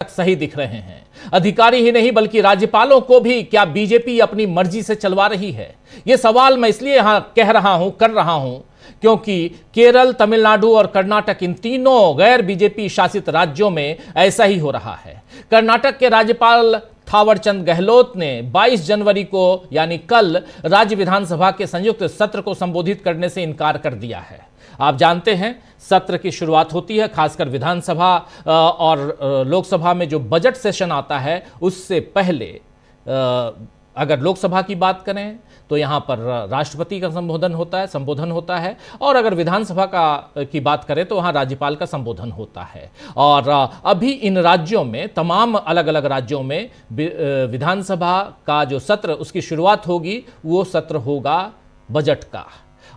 तक सही दिख रहे हैं। अधिकारी ही नहीं बल्कि राज्यपालों को भी क्या बीजेपी अपनी मर्जी से चलवा रही है? यह सवाल मैं इसलिए यहां कर रहा हूं क्योंकि केरल, तमिलनाडु और कर्नाटक, इन तीनों गैर बीजेपी शासित राज्यों में ऐसा ही हो रहा है। कर्नाटक के राज्यपाल थावरचंद गहलोत ने 22 जनवरी को यानी कल राज्य विधानसभा के संयुक्त सत्र को संबोधित करने से इनकार कर दिया है। आप जानते हैं सत्र की शुरुआत होती है, खासकर विधानसभा और लोकसभा में जो बजट सेशन आता है उससे पहले अगर लोकसभा की बात करें तो यहां पर राष्ट्रपति का संबोधन होता है और अगर विधानसभा की बात करें तो वहां राज्यपाल का संबोधन होता है। और अभी इन राज्यों में, तमाम अलग अलग राज्यों में विधानसभा का जो सत्र उसकी शुरुआत होगी वो सत्र होगा बजट का,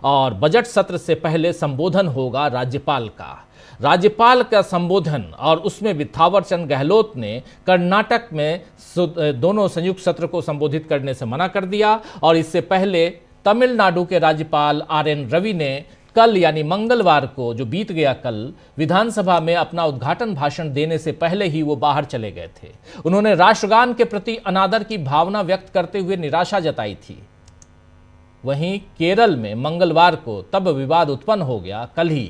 और बजट सत्र से पहले संबोधन होगा राज्यपाल का। राज्यपाल का संबोधन और उसमें भी थावरचंद गहलोत ने कर्नाटक में दोनों संयुक्त सत्र को संबोधित करने से मना कर दिया। और इससे पहले तमिलनाडु के राज्यपाल RN रवि ने कल यानी मंगलवार को जो बीत गया कल विधानसभा में अपना उद्घाटन भाषण देने से पहले ही वो बाहर चले गए थे। उन्होंने राष्ट्रगान के प्रति अनादर की भावना व्यक्त करते हुए निराशा जताई थी। वहीं केरल में मंगलवार को तब विवाद उत्पन्न हो गया कल ही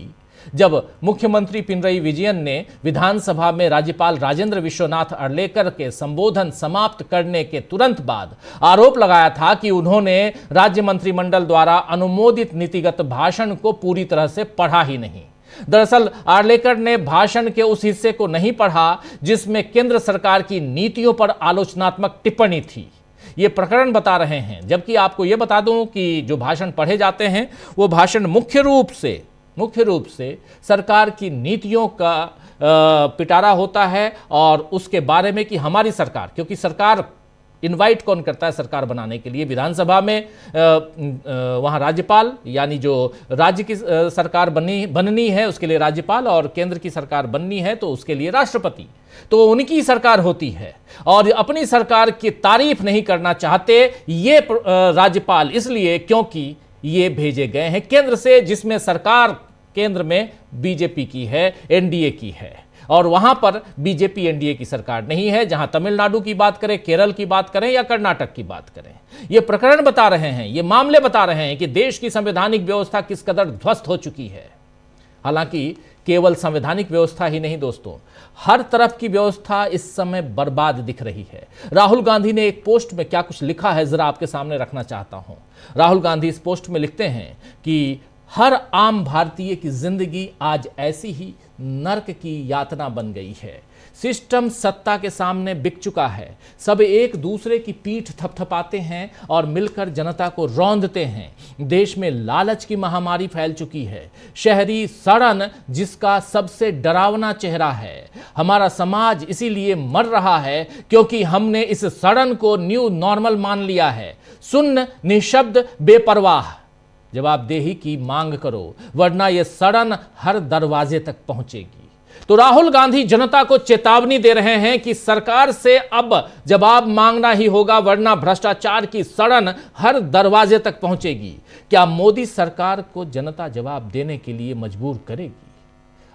जब मुख्यमंत्री पिनरई विजयन ने विधानसभा में राज्यपाल राजेंद्र विश्वनाथ अर्लेकर के संबोधन समाप्त करने के तुरंत बाद आरोप लगाया था कि उन्होंने राज्य मंत्रिमंडल द्वारा अनुमोदित नीतिगत भाषण को पूरी तरह से पढ़ा ही नहीं। दरअसल आर्लेकर ने भाषण के उस हिस्से को नहीं पढ़ा जिसमें केंद्र सरकार की नीतियों पर आलोचनात्मक टिप्पणी थी। ये प्रकरण बता रहे हैं। जबकि आपको यह बता दूं कि जो भाषण पढ़े जाते हैं वो भाषण मुख्य रूप से सरकार की नीतियों का पिटारा होता है और उसके बारे में कि हमारी सरकार, क्योंकि सरकार इनवाइट कौन करता है सरकार बनाने के लिए? विधानसभा में वहाँ राज्यपाल, यानी जो राज्य की सरकार बननी है उसके लिए राज्यपाल, और केंद्र की सरकार बननी है तो उसके लिए राष्ट्रपति। तो उनकी सरकार होती है और अपनी सरकार की तारीफ नहीं करना चाहते ये राज्यपाल, इसलिए क्योंकि ये भेजे गए हैं केंद्र से, जिसमें सरकार केंद्र में बीजेपी की है, एनडीए की है, और वहां पर बीजेपी एनडीए की सरकार नहीं है। जहां तमिलनाडु की बात करें, केरल की बात करें या कर्नाटक की बात करें, ये प्रकरण बता रहे हैं, ये मामले बता रहे हैं कि देश की संवैधानिक व्यवस्था किस कदर ध्वस्त हो चुकी है। हालांकि केवल संवैधानिक व्यवस्था ही नहीं दोस्तों, हर तरफ की व्यवस्था इस समय बर्बाद दिख रही है। राहुल गांधी ने एक पोस्ट में क्या कुछ लिखा है जरा आपके सामने रखना चाहता हूं। राहुल गांधी इस पोस्ट में लिखते हैं कि हर आम भारतीय की जिंदगी आज ऐसी ही नर्क की यातना बन गई है। सिस्टम सत्ता के सामने बिक चुका है। सब एक दूसरे की पीठ थपथपाते हैं और मिलकर जनता को रौंदते हैं। देश में लालच की महामारी फैल चुकी है। शहरी सड़न जिसका सबसे डरावना चेहरा है। हमारा समाज इसीलिए मर रहा है क्योंकि हमने इस सड़न को न्यू नॉर्मल मान लिया है। सुन्न, निशब्द, बेपरवाह जवाबदेही की मांग करो, वरना यह सड़न हर दरवाजे तक पहुंचेगी। तो राहुल गांधी जनता को चेतावनी दे रहे हैं कि सरकार से अब जवाब मांगना ही होगा, वरना भ्रष्टाचार की सड़न हर दरवाजे तक पहुंचेगी। क्या मोदी सरकार को जनता जवाब देने के लिए मजबूर करेगी?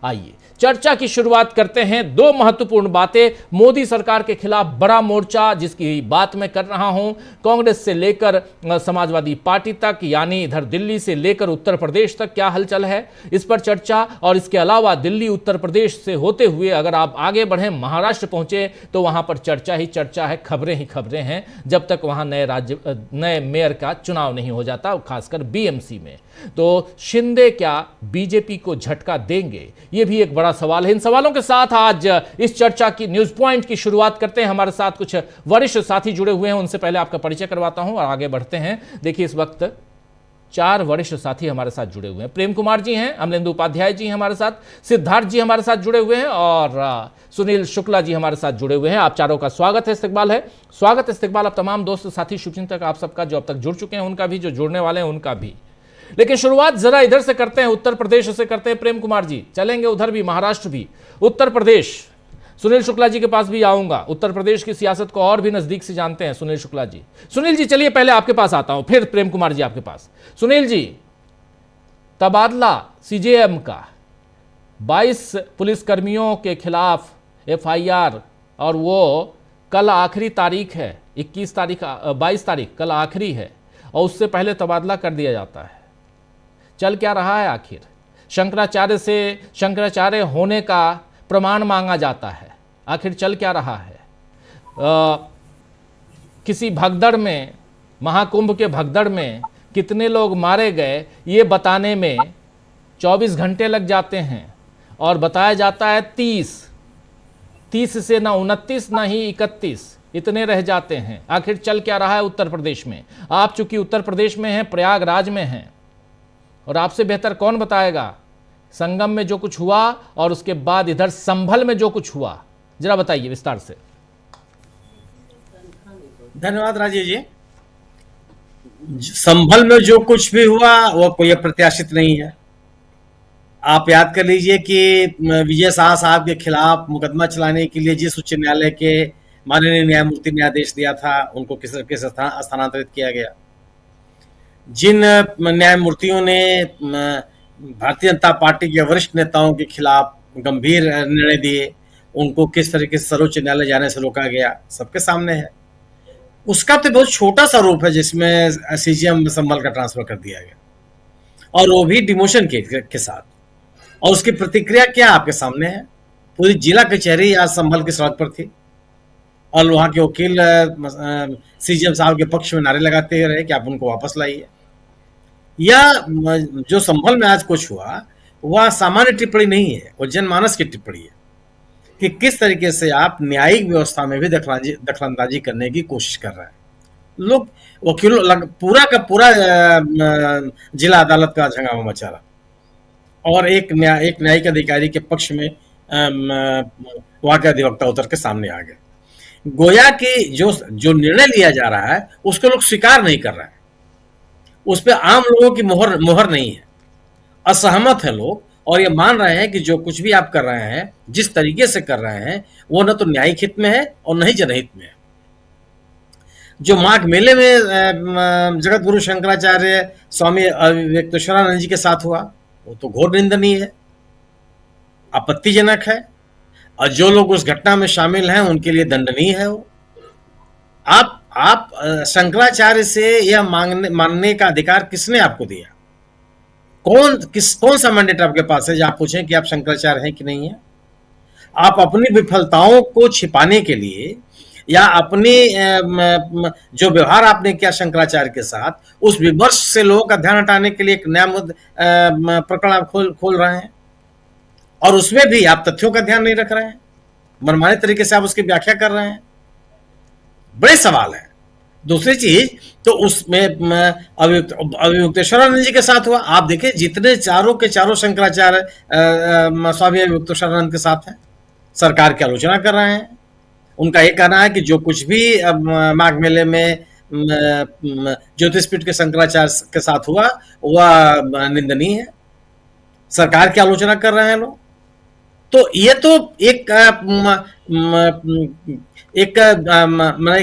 आइए चर्चा की शुरुआत करते हैं। दो महत्वपूर्ण बातें। मोदी सरकार के खिलाफ बड़ा मोर्चा, जिसकी बात मैं कर रहा हूं, कांग्रेस से लेकर समाजवादी पार्टी तक, यानी इधर दिल्ली से लेकर उत्तर प्रदेश तक क्या हलचल है, इस पर चर्चा। और इसके अलावा दिल्ली उत्तर प्रदेश से होते हुए अगर आप आगे बढ़ें, महाराष्ट्र पहुंचे तो वहां पर चर्चा ही चर्चा है, खबरें ही खबरें हैं, जब तक वहां नए मेयर का चुनाव नहीं हो जाता, खासकर बीएमसी में। तो शिंदे क्या बीजेपी को झटका देंगे, यह भी एक बड़ा सवाल है। इन सवालों के साथ आज इस चर्चा की न्यूज पॉइंट की शुरुआत करते हैं। हमारे साथ कुछ वरिष्ठ साथी जुड़े हुए हैं, उनसे पहले आपका परिचय करवाता हूं और आगे बढ़ते हैं। देखिए इस वक्त 4 वरिष्ठ साथी हमारे साथ जुड़े हुए हैं। प्रेम कुमार जी हैं, अमलेंदु उपाध्याय जी हमारे साथ, सिद्धार्थ जी हमारे साथ जुड़े हुए हैं और सुनील शुक्ला जी हमारे साथ जुड़े हुए हैं। आप चारों का स्वागत है, इस्तकबाल है। स्वागत इस्तकबाल आप तमाम दोस्त साथी शुभचिंतक आप सबका, जो अब तक जुड़ चुके हैं उनका भी, जो जुड़ने वाले हैं उनका भी। लेकिन शुरुआत जरा इधर से करते हैं, उत्तर प्रदेश से करते हैं। प्रेम कुमार जी चलेंगे उधर भी, महाराष्ट्र भी, उत्तर प्रदेश। सुनील शुक्ला जी के पास भी आऊंगा, उत्तर प्रदेश की सियासत को और भी नजदीक से जानते हैं सुनील शुक्ला जी। सुनील जी चलिए पहले आपके पास आता हूं, फिर प्रेम कुमार जी आपके पास। सुनील जी, तबादला सीजेएम का 22 पुलिसकर्मियों के खिलाफ एफआईआर और वो कल आखिरी तारीख है, 21 तारीख 22 तारीख कल आखिरी है, और उससे पहले तबादला कर दिया जाता है। चल क्या रहा है आखिर? शंकराचार्य से शंकराचार्य होने का प्रमाण मांगा जाता है, आखिर चल क्या रहा है? किसी भगदड़ में, महाकुंभ के भगदड़ में कितने लोग मारे गए ये बताने में 24 घंटे लग जाते हैं, और बताया जाता है 30 से ना 29 ना ही 31 इतने रह जाते हैं। आखिर चल क्या रहा है उत्तर प्रदेश में? आप चूंकि उत्तर प्रदेश में हैं, प्रयागराज में हैं, और आपसे बेहतर कौन बताएगा संगम में जो कुछ हुआ और उसके बाद इधर संभल में जो कुछ हुआ, जरा बताइए विस्तार से। धन्यवाद राजीव जी। संभल में जो कुछ भी हुआ वो कोई अप्रत्याशित नहीं है। आप याद कर लीजिए कि विजय शाह साहब के खिलाफ मुकदमा चलाने के लिए जिस उच्च न्यायालय के माननीय न्यायमूर्ति ने आदेश दिया था, उनको किस तरह से स्थानांतरित किया गया। जिन न्यायमूर्तियों ने भारतीय जनता पार्टी के वरिष्ठ नेताओं के खिलाफ गंभीर निर्णय दिए, उनको किस तरीके से सर्वोच्च न्यायालय जाने से रोका गया, सबके सामने है। उसका तो बहुत छोटा सा रूप है जिसमें सीजीएम संभल का ट्रांसफर कर दिया गया, और वो भी डिमोशन के साथ। और उसकी प्रतिक्रिया क्या आपके सामने है। पूरी जिला कचहरी आज संभल की सड़क पर थी, और वहां के वकील सीजीएम साहब के पक्ष में नारे लगाते रहे कि आप उनको वापस लाइए। या जो संभल में आज कुछ हुआ वह सामान्य टिप्पणी नहीं है, वो जनमानस की टिप्पणी है कि किस तरीके से आप न्यायिक व्यवस्था में भी दखलंदाजी करने की कोशिश कर रहे हैं। लोग वकीलों पूरा का पूरा जिला अदालत का हंगामा मचा रहा, और एक न्यायिक अधिकारी के पक्ष में वहां के अधिवक्ता उतर के सामने आ गए। गोया कि जो निर्णय लिया जा रहा है उसको लोग स्वीकार नहीं कर रहे हैं, उस पर आम लोगों की मोहर नहीं है, असहमत है लोग, और ये मान रहे हैं कि जो कुछ भी आप कर रहे हैं, जिस तरीके से कर रहे हैं, वो न तो न्यायिक हित में है और न ही जनहित में है। जो माघ मेले में जगत गुरु शंकराचार्य स्वामी विवेकानंद जी के साथ हुआ, वो तो घोर निंदनीय है, आपत्तिजनक है, और जो लोग उस घटना में शामिल हैं उनके लिए दंडनीय है वो। आप शंकराचार्य से यह मानने का अधिकार किसने आपको दिया? कौन सा मैंडेट आपके पास है जो आप पूछें कि आप शंकराचार्य हैं कि नहीं है? आप अपनी विफलताओं को छिपाने के लिए, या अपनी जो व्यवहार आपने किया शंकराचार्य के साथ, उस विमर्श से लोगों का ध्यान हटाने के लिए एक नया प्रकरण आप खोल रहे हैं, और उसमें भी आप तथ्यों का ध्यान नहीं रख रहे हैं, मनमाने तरीके से आप उसकी व्याख्या कर रहे हैं। बड़े सवाल है। दूसरी चीज तो उसमें अविमुक्तेश्वरानंद जी के साथ हुआ। आप देखिए जितने चारों के चारों शंकराचार्य स्वामी अविमुक्तेश्वरानंद के साथ हैं, सरकार की आलोचना कर रहे हैं। उनका ये कहना है कि जो कुछ भी माघ मेले में ज्योतिषपीठ के शंकराचार्य के साथ हुआ वह निंदनीय है, सरकार की आलोचना कर रहे हैं लोग। तो ये तो एक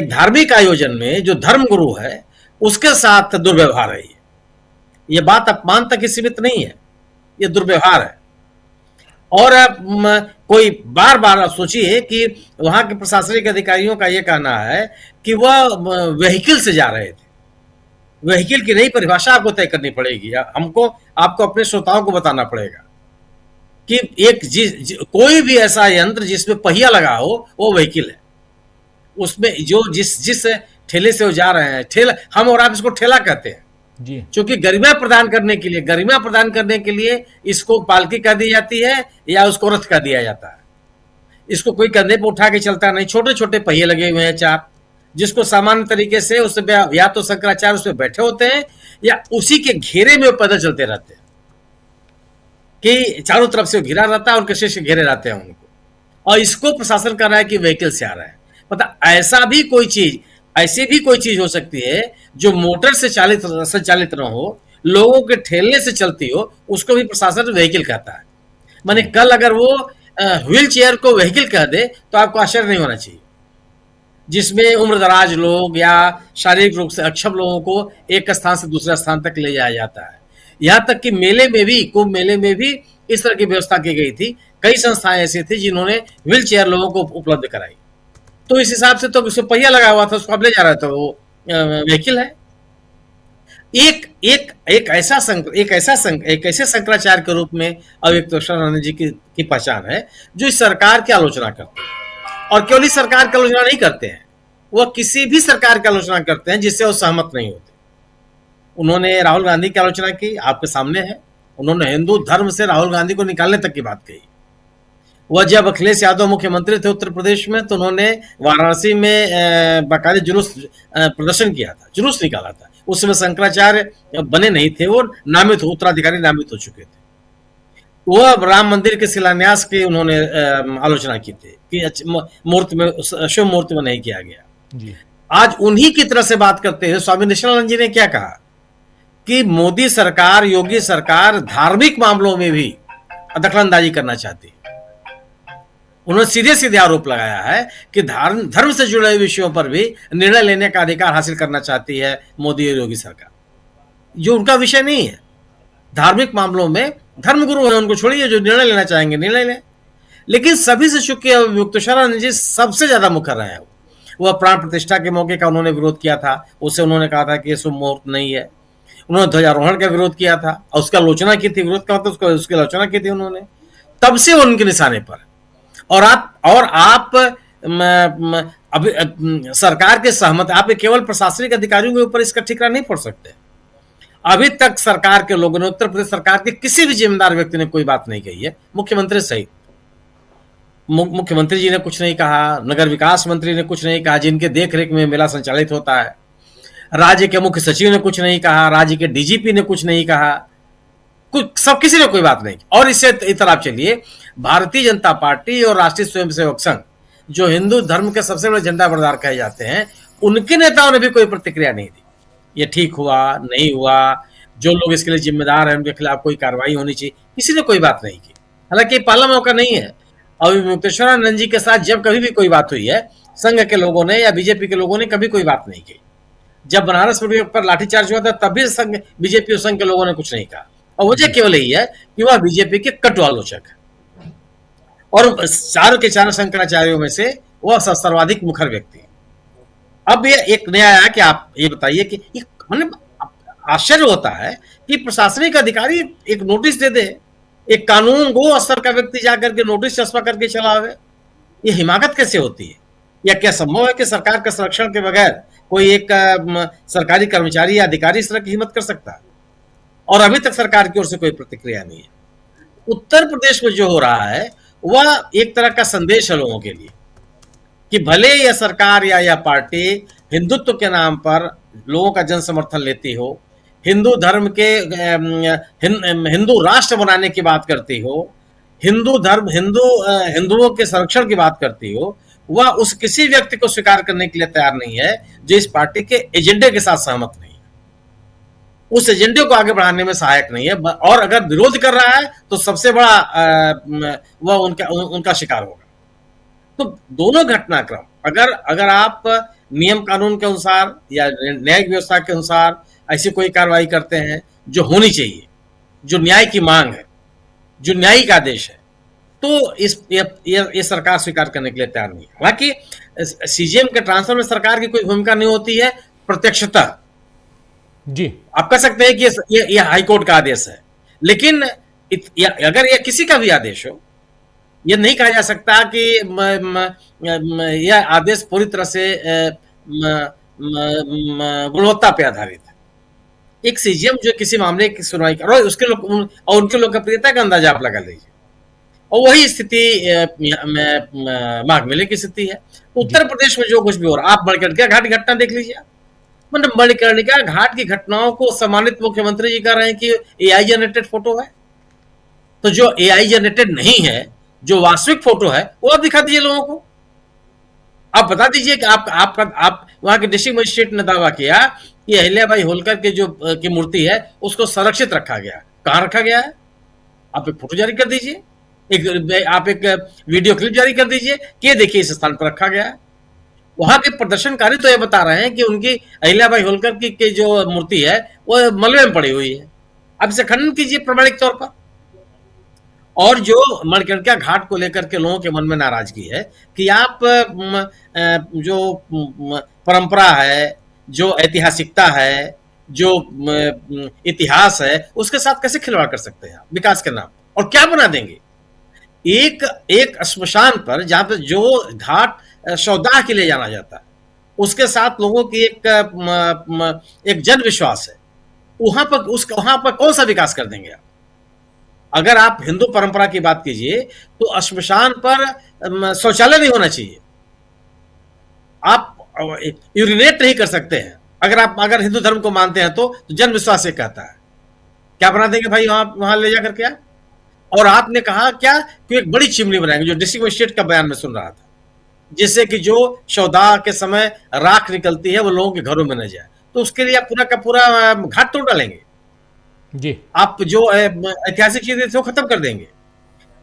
धार्मिक आयोजन में जो धर्म गुरु है उसके साथ दुर्व्यवहार है। ये बात अपमान तक ही सीमित नहीं है, ये दुर्व्यवहार है। और कोई बार बार सोचिए कि वहां के प्रशासनिक अधिकारियों का यह कहना है कि वह व्हीकल से जा रहे थे। व्हीकल की नई परिभाषा आपको तय करनी पड़ेगी, आपको अपने श्रोताओं को बताना पड़ेगा कि कोई भी ऐसा यंत्र जिसमें पहिया लगा हो वो व्हीकल है। उसमें जो जिस ठेले से वो जा रहे हैं, ठेला, हम और आप इसको ठेला कहते हैं जी, क्योंकि गरिमा प्रदान करने के लिए इसको पालकी कह दी जाती है या उसको रथ कह दिया जाता है। इसको कोई कंधे पर उठा के चलता नहीं, छोटे छोटे पहिए लगे हुए हैं चार, जिसको सामान्य तरीके से उसमें या तो शंकराचार्य उसमें बैठे होते हैं या उसी के घेरे में पैदल चलते रहते हैं, कि चारों तरफ से घिरा रहता है, उनके शिष्य घेरे रहते हैं उनको, और इसको प्रशासन कर रहा है कि व्हीकल से आ रहा है। पता ऐसी भी कोई चीज हो सकती है जो मोटर से संचालित न हो, लोगों के ठेलने से चलती हो, उसको भी प्रशासन व्हीकल कहता है। माने कल अगर वो व्हील चेयर को व्हीकल कह दे तो आपको आश्चर्य नहीं होना चाहिए, जिसमें उम्रदराज लोग या शारीरिक रूप से अक्षम लोगों को एक स्थान से दूसरे स्थान तक ले जाया जाता है। यहाँ तक कि कुंभ मेले में भी इस तरह की व्यवस्था की गई थी। कई संस्थाएं ऐसी थी जिन्होंने व्हील चेयर लोगों को उपलब्ध कराई। तो इस हिसाब से तो उसको पहिया लगा हुआ था, उसको अब ले जा रहा था, वो व्हीकल है। एक एक एक ऐसे शंकराचार्य के रूप में अविक्तोषानंद जी की पहचान है, जो इस सरकार की आलोचना करते हैं, और केवल इस सरकार की आलोचना नहीं करते हैं, वह किसी भी सरकार की आलोचना करते हैं जिससे वो सहमत नहीं होते। उन्होंने राहुल गांधी की आलोचना की, आपके सामने है। उन्होंने हिंदू धर्म से राहुल गांधी को निकालने तक की बात कही। वह जब अखिलेश यादव मुख्यमंत्री थे उत्तर प्रदेश में, तो उन्होंने वाराणसी में बाकायदे जुलूस प्रदर्शन किया था, जुलूस निकाला था। उस समय शंकराचार्य बने नहीं थे, वो नामित उत्तराधिकारी नामित हो चुके थे। वह राम मंदिर के शिलान्यास की उन्होंने आलोचना की थी कि मूर्ति में, शिव मूर्ति में नहीं किया गया जी। आज उन्हीं की तरह से बात करते हैं स्वामी निशलानंद जी ने क्या कहा कि मोदी सरकार, योगी सरकार धार्मिक मामलों में भी दखलंदाजी करना चाहती है। उन्होंने सीधे सीधे आरोप लगाया है कि धर्म से जुड़े हुए विषयों पर भी निर्णय लेने का अधिकार हासिल करना चाहती है मोदी और योगी सरकार, जो उनका विषय नहीं है। धार्मिक मामलों में धर्मगुरु है, उनको छोड़िए, जो निर्णय लेना चाहेंगे निर्णय लें। लेकिन सभी से चूंकि अविक्तोषानंद जी सबसे ज्यादा मुखर रहे हैं। वह प्राण प्रतिष्ठा के मौके का उन्होंने विरोध किया था, उससे उन्होंने कहा था कि ये शुभ मुहूर्त नहीं है। उन्होंने ध्वजारोहण का विरोध किया था और उसका आलोचना की थी, विरोध का मतलब उसकी आलोचना की थी उन्होंने। तब से उनके निशाने पर। और आप अभी सरकार के सहमत, आप केवल प्रशासनिक अधिकारियों के ऊपर इसका ठिकाना नहीं पड़ सकते। अभी तक सरकार के लोगों ने, उत्तर प्रदेश सरकार के किसी भी जिम्मेदार व्यक्ति ने कोई बात नहीं कही है, मुख्यमंत्री सहित। मुख्यमंत्री जी ने कुछ नहीं कहा, नगर विकास मंत्री ने कुछ नहीं कहा, जिनके देखरेख में मेला संचालित होता है। राज्य के मुख्य सचिव ने कुछ नहीं कहा, राज्य के डीजीपी ने कुछ नहीं कहा, किसी ने कोई बात नहीं। और इससे इधर आप चलिए, भारतीय जनता पार्टी और राष्ट्रीय स्वयंसेवक संघ, जो हिंदू धर्म के सबसे बड़े झंडा बरदार कहे जाते हैं, उनके नेताओं ने भी कोई प्रतिक्रिया नहीं दी। ये ठीक हुआ नहीं हुआ, जो लोग इसके लिए जिम्मेदार हैं उनके खिलाफ कोई कार्रवाई होनी चाहिए, किसी ने कोई बात नहीं की। हालांकि पहला मौका नहीं है। अविक्तोषानंद जी के साथ जब कभी भी कोई बात हुई है, संघ के लोगों ने या बीजेपी के लोगों ने कभी कोई बात नहीं की। जब बनारस पर लाठीचार्ज हुआ था, तब भी संघ, बीजेपी और संघ के लोगों ने कुछ नहीं कहा। और वजह केवल यही है कि वह बीजेपी के कटु आलोचक है, और चारों के चारों शंकराचार्यों में से वह सर्वाधिक मुखर व्यक्ति है। अब ये एक नया आया कि आप ये बताइए कि आश्चर्य होता है कि प्रशासनिक अधिकारी एक नोटिस दे दे, एक कानून गो स्तर का व्यक्ति जाकर के नोटिस चस्पा करके चलावे। ये हिमाकत कैसे होती है? या क्या संभव है कि सरकार के संरक्षण के बगैर कोई एक सरकारी कर्मचारी या अधिकारी इस तरह की हिम्मत कर सकता है? और अभी तक सरकार की ओर से कोई प्रतिक्रिया नहीं है। उत्तर प्रदेश में जो हो रहा है वह एक तरह का संदेश है लोगों के लिए कि भले यह सरकार या यह पार्टी हिंदुत्व के नाम पर लोगों का जन समर्थन लेती हो, हिंदू धर्म के हिंदू राष्ट्र बनाने की बात करती हो, हिंदुओं के संरक्षण की बात करती हो, वह उस किसी व्यक्ति को स्वीकार करने के लिए तैयार नहीं है जो इस पार्टी के एजेंडे के साथ सहमत नहीं है, उस एजेंडे को आगे बढ़ाने में सहायक नहीं है। और अगर विरोध कर रहा है तो सबसे बड़ा वह उनका शिकार होगा। तो दोनों घटनाक्रम अगर आप नियम कानून के अनुसार या न्यायिक व्यवस्था के अनुसार ऐसी कोई कार्रवाई करते हैं जो होनी चाहिए, जो न्याय की मांग है, जो न्यायिक आदेश है, तो ये सरकार स्वीकार करने के लिए तैयार नहीं है। हालांकि सीजीएम के ट्रांसफर में सरकार की कोई भूमिका नहीं होती है प्रत्यक्षतः जी। आप कह सकते हैं कि ये हाईकोर्ट का आदेश है, लेकिन अगर ये किसी का भी आदेश हो, यह नहीं कहा जा सकता कि यह आदेश पूरी तरह से गुणवत्ता पे आधारित है। एक सीजीएम जो किसी मामले की सुनवाई कर रहा है, उनके लोकप्रियता का अंदाजा आप लगा लीजिए, और वही स्थिति माघ मेले की स्थिति है। उत्तर प्रदेश में जो कुछ भी हो रहा है, आप मणिकर्णिका घाट की घटना देख लीजिए। मतलब मणिकर्णिका घाट की घटनाओं को सम्मानित मुख्यमंत्री जी कह रहे हैं कि एआई जनरेटेड फोटो है। तो जो एआई जनरेटेड नहीं है, जो वास्तविक फोटो है, वो आप दिखा दीजिए लोगों को। आप बता दीजिए कि आप वहां के डिस्ट्रिक्ट मजिस्ट्रेट ने दावा किया कि अहिल्याबाई होलकर के जो की मूर्ति है उसको संरक्षित रखा गया। कहां रखा गया है? आप एक फोटो जारी कर दीजिए, आप एक वीडियो क्लिप जारी कर दीजिए कि देखिए इस स्थान पर रखा गया है। वहां के प्रदर्शनकारी तो ये बता रहे हैं कि उनकी अहिल्याबाई होलकर की जो मूर्ति है वो मलबे में पड़ी हुई है। आप इसे खंडन कीजिए प्रमाणिक तौर पर। और जो मणिकर्णिका घाट को लेकर के लोगों के मन में नाराजगी है कि आप जो परंपरा है, जो ऐतिहासिकता है, जो इतिहास है, उसके साथ कैसे खिलवाड़ कर सकते हैं आप विकास के नाम और क्या बना देंगे? एक एक श्मशान पर जहां पर जो घाट शवदाह के लिए जाना जाता है, उसके साथ लोगों की एक जन विश्वास है, वहां पर कौन सा विकास कर देंगे आप? अगर आप हिंदू परंपरा की बात कीजिए तो श्मशान पर शौचालय नहीं होना चाहिए, आप यूरिनेट नहीं कर सकते हैं। अगर हिंदू धर्म को मानते हैं तो जन विश्वास ये कहता है। क्या बना देंगे भाई वहां ले जाकर के? और आपने कहा क्या कि एक बड़ी चिमनी बनाएंगे, जो डिस्ट्रिक्ट मजिस्ट्रेट का बयान में सुन रहा था, जिससे कि जो शवदाह के समय राख निकलती है वो लोगों के घरों में न जाए। तो उसके लिए आप पूरा का पूरा घाट तोड़ डालेंगे जी। आप, जो ऐतिहासिक चीजें थी वो खत्म कर देंगे।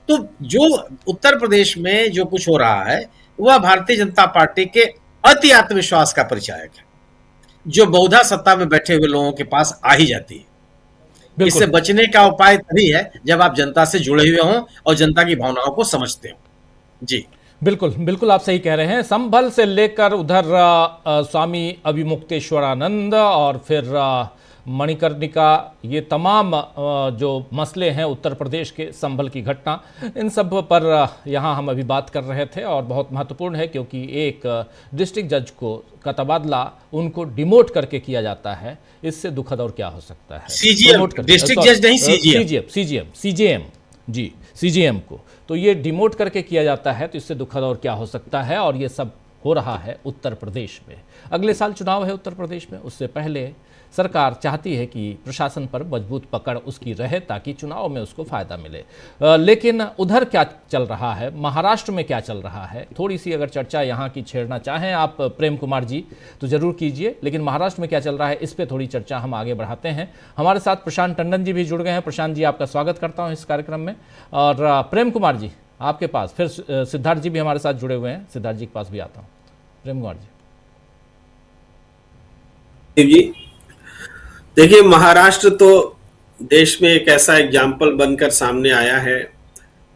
तो जो उत्तर प्रदेश में जो कुछ हो रहा है वह भारतीय जनता पार्टी के अति आत्मविश्वास का परिचायक है, जो बहुधा सत्ता में बैठे हुए लोगों के पास आ ही जाती है। इससे बचने का उपाय तभी है जब आप जनता से जुड़े हुए हों और जनता की भावनाओं को समझते हो। जी बिल्कुल बिल्कुल, आप सही कह रहे हैं। संभल से लेकर उधर स्वामी अभिमुक्तेश्वरानंद और फिर मणिकर्णिका, ये तमाम जो मसले हैं उत्तर प्रदेश के संभल की घटना, इन सब पर यहाँ हम अभी बात कर रहे थे। और बहुत महत्वपूर्ण है क्योंकि एक डिस्ट्रिक्ट जज का तबादला उनको डिमोट करके किया जाता है। इससे दुखद और क्या हो सकता है? डिस्ट्रिक्ट जज नहीं, सीजीएम जी, सीजीएम को तो ये डिमोट करके किया जाता है। तो इससे दुखद और क्या हो सकता है? और ये सब हो रहा है उत्तर प्रदेश में। अगले साल चुनाव है उत्तर प्रदेश में, उससे पहले सरकार चाहती है कि प्रशासन पर मजबूत पकड़ उसकी रहे ताकि चुनाव में उसको फायदा मिले। लेकिन उधर क्या चल रहा है, महाराष्ट्र में क्या चल रहा है, थोड़ी सी अगर चर्चा यहाँ की छेड़ना चाहें आप प्रेम कुमार जी तो जरूर कीजिए। लेकिन महाराष्ट्र में क्या चल रहा है इस पर थोड़ी चर्चा हम आगे बढ़ाते हैं। हमारे साथ प्रशांत टंडन जी भी जुड़ गए हैं। प्रशांत जी, आपका स्वागत करता हूँ इस कार्यक्रम में। और प्रेम कुमार जी आपके पास, फिर सिद्धार्थ जी भी हमारे साथ जुड़े हुए हैं, सिद्धार्थ जी के पास भी आता हूँ। प्रेम कुमार जी, देखिए, महाराष्ट्र तो देश में एक ऐसा एग्जाम्पल बनकर सामने आया है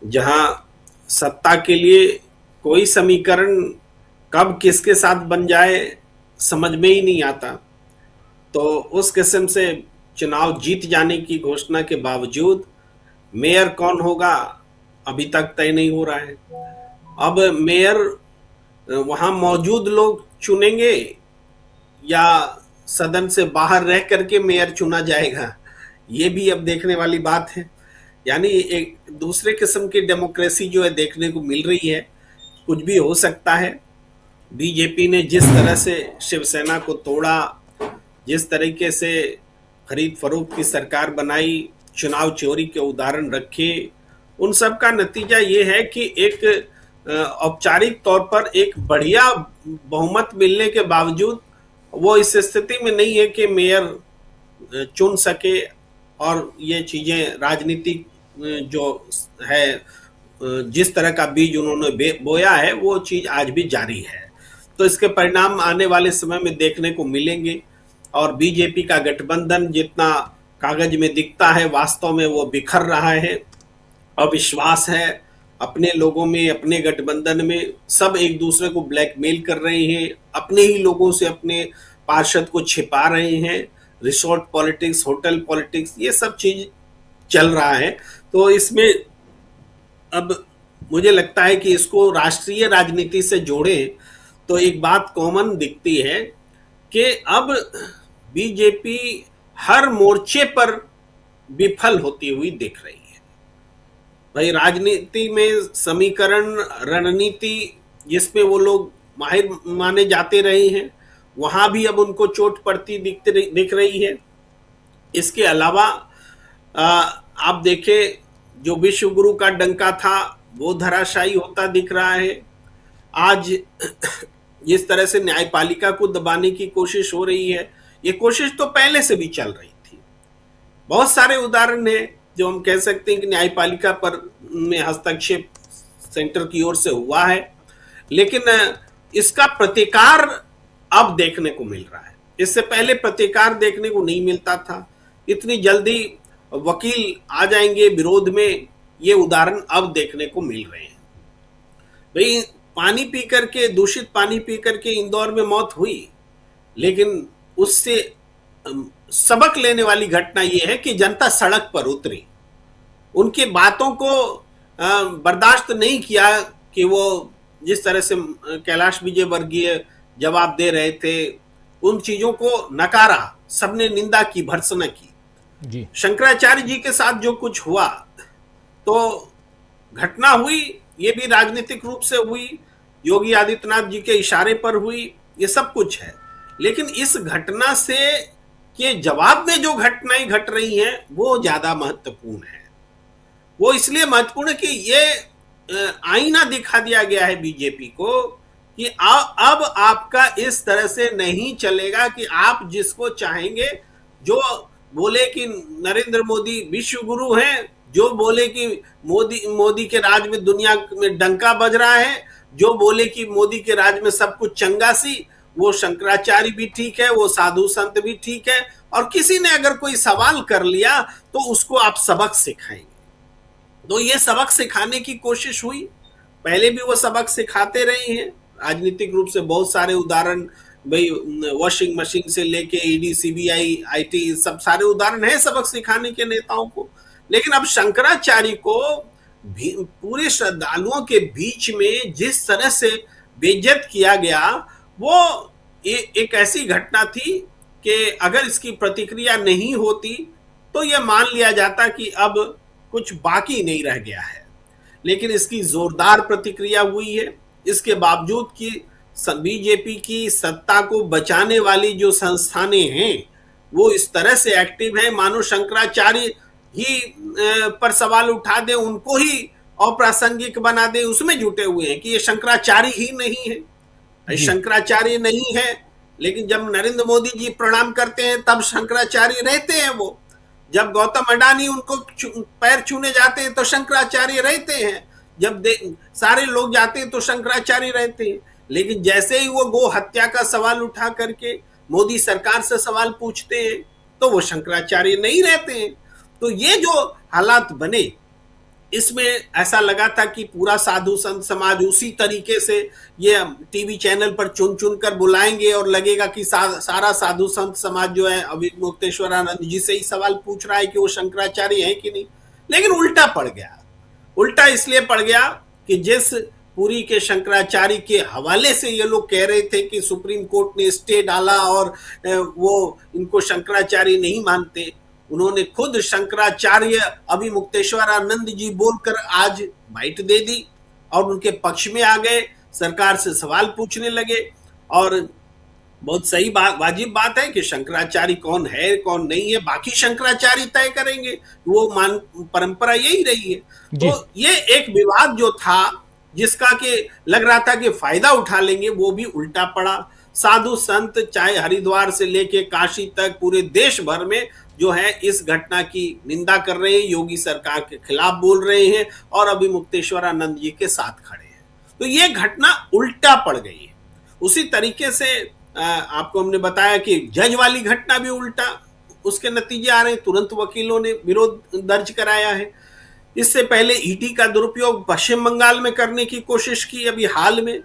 जहां सत्ता के लिए कोई समीकरण कब किसके साथ बन जाए समझ में ही नहीं आता। तो उस किस्म से चुनाव जीत जाने की घोषणा के बावजूद मेयर कौन होगा अभी तक तय नहीं हो रहा है। अब मेयर वहां मौजूद लोग चुनेंगे या सदन से बाहर रह करके मेयर चुना जाएगा, ये भी अब देखने वाली बात है। यानी एक दूसरे किस्म की डेमोक्रेसी जो है देखने को मिल रही है। कुछ भी हो सकता है। बीजेपी ने जिस तरह से शिवसेना को तोड़ा, जिस तरीके से खरीद फरोख्त की सरकार बनाई, चुनाव चोरी के उदाहरण रखे, उन सब का नतीजा ये है कि एक औपचारिक तौर पर एक बढ़िया बहुमत मिलने के बावजूद वो इस स्थिति में नहीं है कि मेयर चुन सके। और ये चीजें राजनीतिक जो है, जिस तरह का बीज उन्होंने बोया है वो चीज आज भी जारी है। तो इसके परिणाम आने वाले समय में देखने को मिलेंगे। और बीजेपी का गठबंधन जितना कागज में दिखता है, वास्तव में वो बिखर रहा है। अविश्वास है अपने लोगों में, अपने गठबंधन में। सब एक दूसरे को ब्लैकमेल कर रहे हैं, अपने ही लोगों से अपने पार्षद को छिपा रहे हैं। रिसोर्ट पॉलिटिक्स, होटल पॉलिटिक्स, ये सब चीज चल रहा है। तो इसमें अब मुझे लगता है कि इसको राष्ट्रीय राजनीति से जोड़े तो एक बात कॉमन दिखती है कि अब बीजेपी हर मोर्चे पर विफल होती हुई दिख रही है। भाई, राजनीति में समीकरण, रणनीति जिसमें वो लोग माहिर माने जाते रहे हैं, वहां भी अब उनको चोट पड़ती दिख रही है। इसके अलावा आप देखें, जो विश्व गुरु का डंका था वो धराशायी होता दिख रहा है। आज जिस तरह से न्यायपालिका को दबाने की कोशिश हो रही है, ये कोशिश तो पहले से भी चल रही थी। बहुत सारे उदाहरण हैं जो हम कह सकते हैं कि न्यायपालिका पर में हस्तक्षेप सेंटर की ओर से हुआ है, लेकिन इसका प्रतिकार अब देखने को मिल रहा है। इससे पहले प्रतिकार देखने को नहीं मिलता था। इतनी जल्दी वकील आ जाएंगे विरोध में ये उदाहरण अब देखने को मिल रहे हैं। भाई पानी पी करके, दूषित पानी पी करके इंदौर में मौत हुई, लेकिन उससे सबक लेने वाली घटना यह है कि जनता सड़क पर उतरी, उनकी बातों को बर्दाश्त नहीं किया कि वो जिस तरह से कैलाश विजयवर्गीय जवाब दे रहे थे, उन चीजों को नकारा, सबने निंदा की, भर्त्सना की। जी। शंकराचार्य जी के साथ जो कुछ हुआ, तो घटना हुई, ये भी राजनीतिक रूप से हुई, योगी आदित्यनाथ जी के इशारे पर हुई, ये सब कुछ है। लेकिन इस घटना से के जवाब में जो घटनाएं घट रही हैं वो ज्यादा महत्वपूर्ण है। वो इसलिए महत्वपूर्ण है कि ये आईना दिखा दिया गया है बीजेपी को कि अब आपका इस तरह से नहीं चलेगा कि आप जिसको चाहेंगे, जो बोले कि नरेंद्र मोदी विश्व गुरु हैं, जो बोले कि मोदी के राज में दुनिया में डंका बज रहा है, जो बोले कि मोदी के राज में सब कुछ चंगा सी, वो शंकराचार्य भी ठीक है, वो साधु संत भी ठीक है, और किसी ने अगर कोई सवाल कर लिया तो उसको आप सबक सिखाएंगे। तो ये सबक सिखाने की कोशिश हुई, पहले भी वो सबक सिखाते रहे हैं। राजनीतिक रूप से बहुत सारे उदाहरण, भाई वॉशिंग मशीन से लेके ईडी, सीबीआई, आईटी, सब सारे उदाहरण हैं सबक सिखाने के नेताओं को। लेकिन अब शंकराचार्य को पूरे श्रद्धालुओं के बीच में जिस तरह से बेइज्जत किया गया, वो एक ऐसी घटना थी कि अगर इसकी प्रतिक्रिया नहीं होती तो यह मान लिया जाता कि अब कुछ बाकी नहीं रह गया है। लेकिन इसकी जोरदार प्रतिक्रिया हुई है। इसके बावजूद कि बीजेपी की सत्ता को बचाने वाली जो संस्थानें हैं वो इस तरह से एक्टिव हैं, मानो शंकराचार्य ही पर सवाल उठा दे, उनको ही अप्रासंगिक बना दे, उसमें जुटे हुए हैं कि ये शंकराचार्य ही नहीं है। शंकराचार्य नहीं है, लेकिन जब नरेंद्र मोदी जी प्रणाम करते हैं तब शंकराचार्य रहते हैं। वो जब गौतम अडानी उनको पैर छूने जाते हैं तो शंकराचार्य रहते हैं, जब सारे लोग जाते हैं तो शंकराचार्य रहते हैं। लेकिन जैसे ही वो गो हत्या का सवाल उठा करके मोदी सरकार से सवाल पूछते हैं तो वो शंकराचार्य नहीं रहते हैं। तो ये जो हालात बने, इसमें ऐसा लगा था कि पूरा साधु संत समाज उसी तरीके से ये टीवी चैनल पर चुन चुन कर बुलाएंगे और लगेगा कि सारा साधु संत समाज जो है अभी मुक्तेश्वरानंद जी से ही सवाल पूछ रहा है कि वो शंकराचार्य है कि नहीं। लेकिन उल्टा पड़ गया। उल्टा इसलिए पड़ गया कि जिस पुरी के शंकराचार्य के हवाले से ये लोग कह रहे थे कि सुप्रीम कोर्ट ने स्टे डाला और वो इनको शंकराचार्य नहीं मानते, उन्होंने खुद शंकराचार्य अभी मुक्तेश्वरानंद जी बोलकर आज बाइट दे दी और उनके पक्ष में आ गए, सरकार से सवाल पूछने लगे। और बहुत सही बात, वाजिब बात है कि शंकराचार्य कौन है कौन नहीं है बाकी शंकराचार्य तय करेंगे, वो परंपरा यही रही है। तो ये एक विवाद जो था जिसका कि लग रहा था कि फायदा उठा लेंगे, वो भी उल्टा पड़ा। साधु संत चाहे हरिद्वार से लेके काशी तक पूरे देश भर में जो है इस घटना की निंदा कर रहे हैं, योगी सरकार के खिलाफ बोल रहे हैं और अभी मुक्तेश्वरानंद जी के साथ खड़े हैं। तो ये घटना उल्टा पड़ गई है। उसी तरीके से आपको हमने बताया कि जज वाली घटना भी उल्टा, उसके नतीजे आ रहे हैं, तुरंत वकीलों ने विरोध दर्ज कराया है। इससे पहले ईडी का दुरुपयोग पश्चिम बंगाल में करने की कोशिश की अभी हाल में,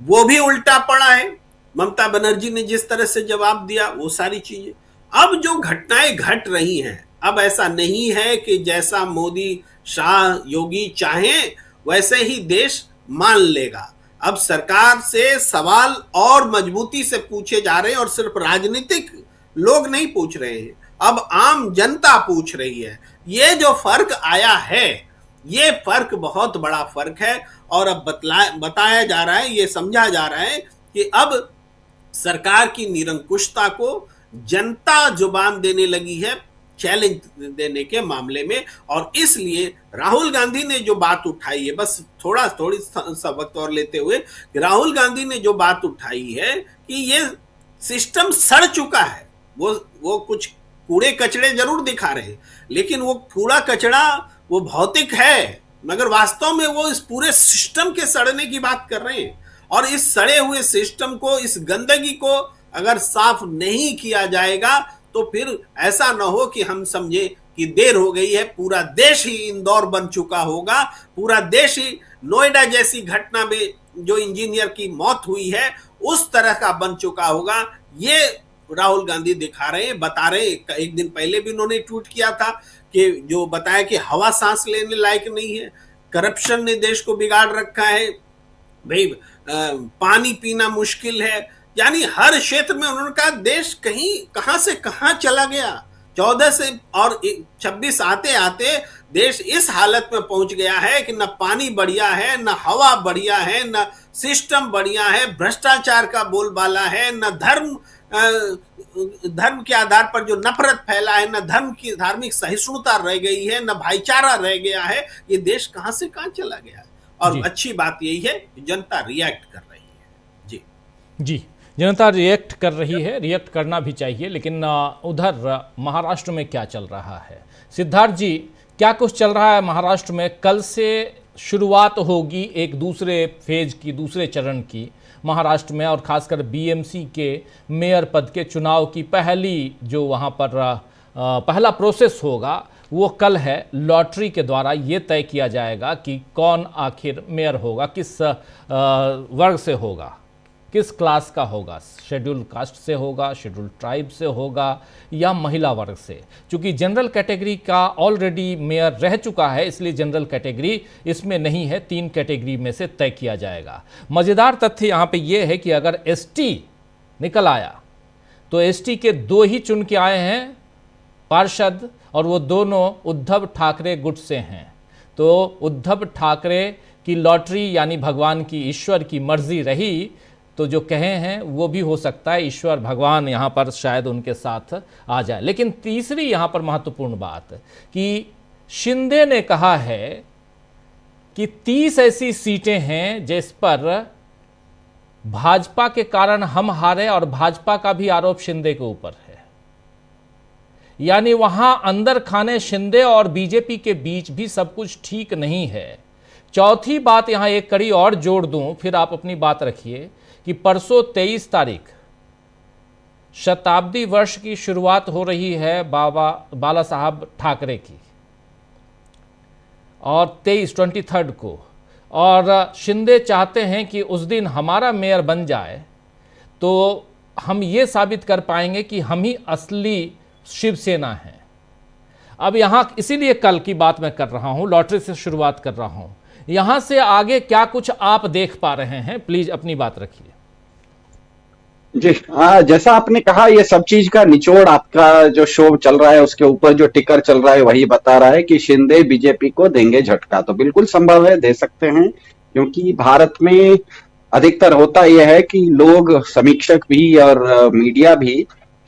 वो भी उल्टा पड़ा है। ममता बनर्जी ने जिस तरह से जवाब दिया, वो सारी चीजें। अब जो घटनाएं घट रही हैं, अब ऐसा नहीं है कि जैसा मोदी, शाह, योगी चाहें वैसे ही देश मान लेगा। अब सरकार से सवाल और मजबूती से पूछे जा रहे हैं और सिर्फ राजनीतिक लोग नहीं पूछ रहे हैं, अब आम जनता पूछ रही है। ये जो फर्क आया है, ये फर्क बहुत बड़ा फर्क है। और अब बताया जा रहा है, ये समझा जा रहा है कि अब सरकार की निरंकुशता को जनता जुबान देने लगी है चैलेंज देने के मामले में। और इसलिए राहुल गांधी ने जो बात उठाई है, बस थोड़ी सा वक्त और लेते हुए, राहुल गांधी ने जो बात उठाई है कि ये सिस्टम सड़ चुका है। वो कुछ कूड़े कचड़े जरूर दिखा रहे हैं, लेकिन वो कूड़ा कचड़ा वो भौतिक है, मगर वास्तव में वो इस पूरे सिस्टम के सड़ने की बात कर रहे हैं। और इस सड़े हुए सिस्टम को, इस गंदगी को अगर साफ नहीं किया जाएगा तो फिर ऐसा ना हो कि हम समझे कि कि देर हो गई है, पूरा देश ही इंदौर बन चुका होगा, पूरा देश ही नोएडा जैसी घटना में जो इंजीनियर की मौत हुई है उस तरह का बन चुका होगा। ये राहुल गांधी दिखा रहे हैं, बता रहे हैं। एक दिन पहले भी उन्होंने ट्वीट किया था कि जो बताया कि हवा सांस लेने लायक नहीं है, करप्शन ने देश को बिगाड़ रखा है, भाई पानी पीना मुश्किल है, यानी हर क्षेत्र में उन्होंने कहा देश कहीं कहां से कहां चला गया। 14 से और 26 आते आते देश इस हालत में पहुंच गया है कि न पानी बढ़िया है, न हवा बढ़िया है, न सिस्टम बढ़िया है, भ्रष्टाचार का बोलबाला है, न धर्म के आधार पर जो नफरत फैला है, न धर्म की धार्मिक सहिष्णुता रह गई है, न भाईचारा रह गया है। ये देश कहां से कहां चला गया है। और अच्छी बात यही है कि जनता रिएक्ट कर रही है। जी जी, जनता रिएक्ट कर रही है, रिएक्ट करना भी चाहिए। लेकिन उधर महाराष्ट्र में क्या चल रहा है सिद्धार्थ जी, क्या कुछ चल रहा है महाराष्ट्र में? कल से शुरुआत होगी एक दूसरे फेज की, दूसरे चरण की महाराष्ट्र में, और खासकर बीएमसी के मेयर पद के चुनाव की पहली जो वहाँ पर पहला प्रोसेस होगा वो कल है। लॉटरी के द्वारा ये तय किया जाएगा कि कौन आखिर मेयर होगा, किस वर्ग से होगा, किस क्लास का होगा, शेड्यूल कास्ट से होगा, शेड्यूल ट्राइब से होगा या महिला वर्ग से। चूंकि जनरल कैटेगरी का ऑलरेडी मेयर रह चुका है, इसलिए जनरल कैटेगरी इसमें नहीं है, 3 कैटेगरी में से तय किया जाएगा। मज़ेदार तथ्य यहाँ पे ये है कि अगर एसटी निकल आया तो एसटी के 2 ही चुन के आए हैं पार्षद, और वो दोनों उद्धव ठाकरे गुट से हैं। तो उद्धव ठाकरे की लॉटरी यानी भगवान की, ईश्वर की मर्जी रही तो जो कहे हैं वो भी हो सकता है, ईश्वर भगवान यहाँ पर शायद उनके साथ आ जाए। लेकिन तीसरी यहाँ पर महत्वपूर्ण बात कि शिंदे ने कहा है कि 30 ऐसी सीटें हैं जिस पर भाजपा के कारण हम हारे, और भाजपा का भी आरोप शिंदे के ऊपर है। यानी वहां अंदर खाने शिंदे और बीजेपी के बीच भी सब कुछ ठीक नहीं है। चौथी बात यहां एक कड़ी और जोड़ दूं, फिर आप अपनी बात रखिए, कि परसों 23 तारीख शताब्दी वर्ष की शुरुआत हो रही है बाला साहब ठाकरे की, और 23 को, और शिंदे चाहते हैं कि उस दिन हमारा मेयर बन जाए तो हम ये साबित कर पाएंगे कि हम ही असली शिवसेना है। अब यहां इसीलिए कल की बात मैं कर रहा हूं, लॉटरी से शुरुआत कर रहा हूं। यहां से आगे क्या कुछ आप देख पा रहे हैं, प्लीज अपनी बात रखिए। जी हाँ, जैसा आपने कहा, ये सब चीज का निचोड़ आपका जो शो चल रहा है उसके ऊपर जो टिकर चल रहा है वही बता रहा है कि शिंदे बीजेपी को देंगे झटका। तो बिल्कुल संभव है, दे सकते हैं, क्योंकि भारत में अधिकतर होता यह है कि लोग, समीक्षक भी और मीडिया भी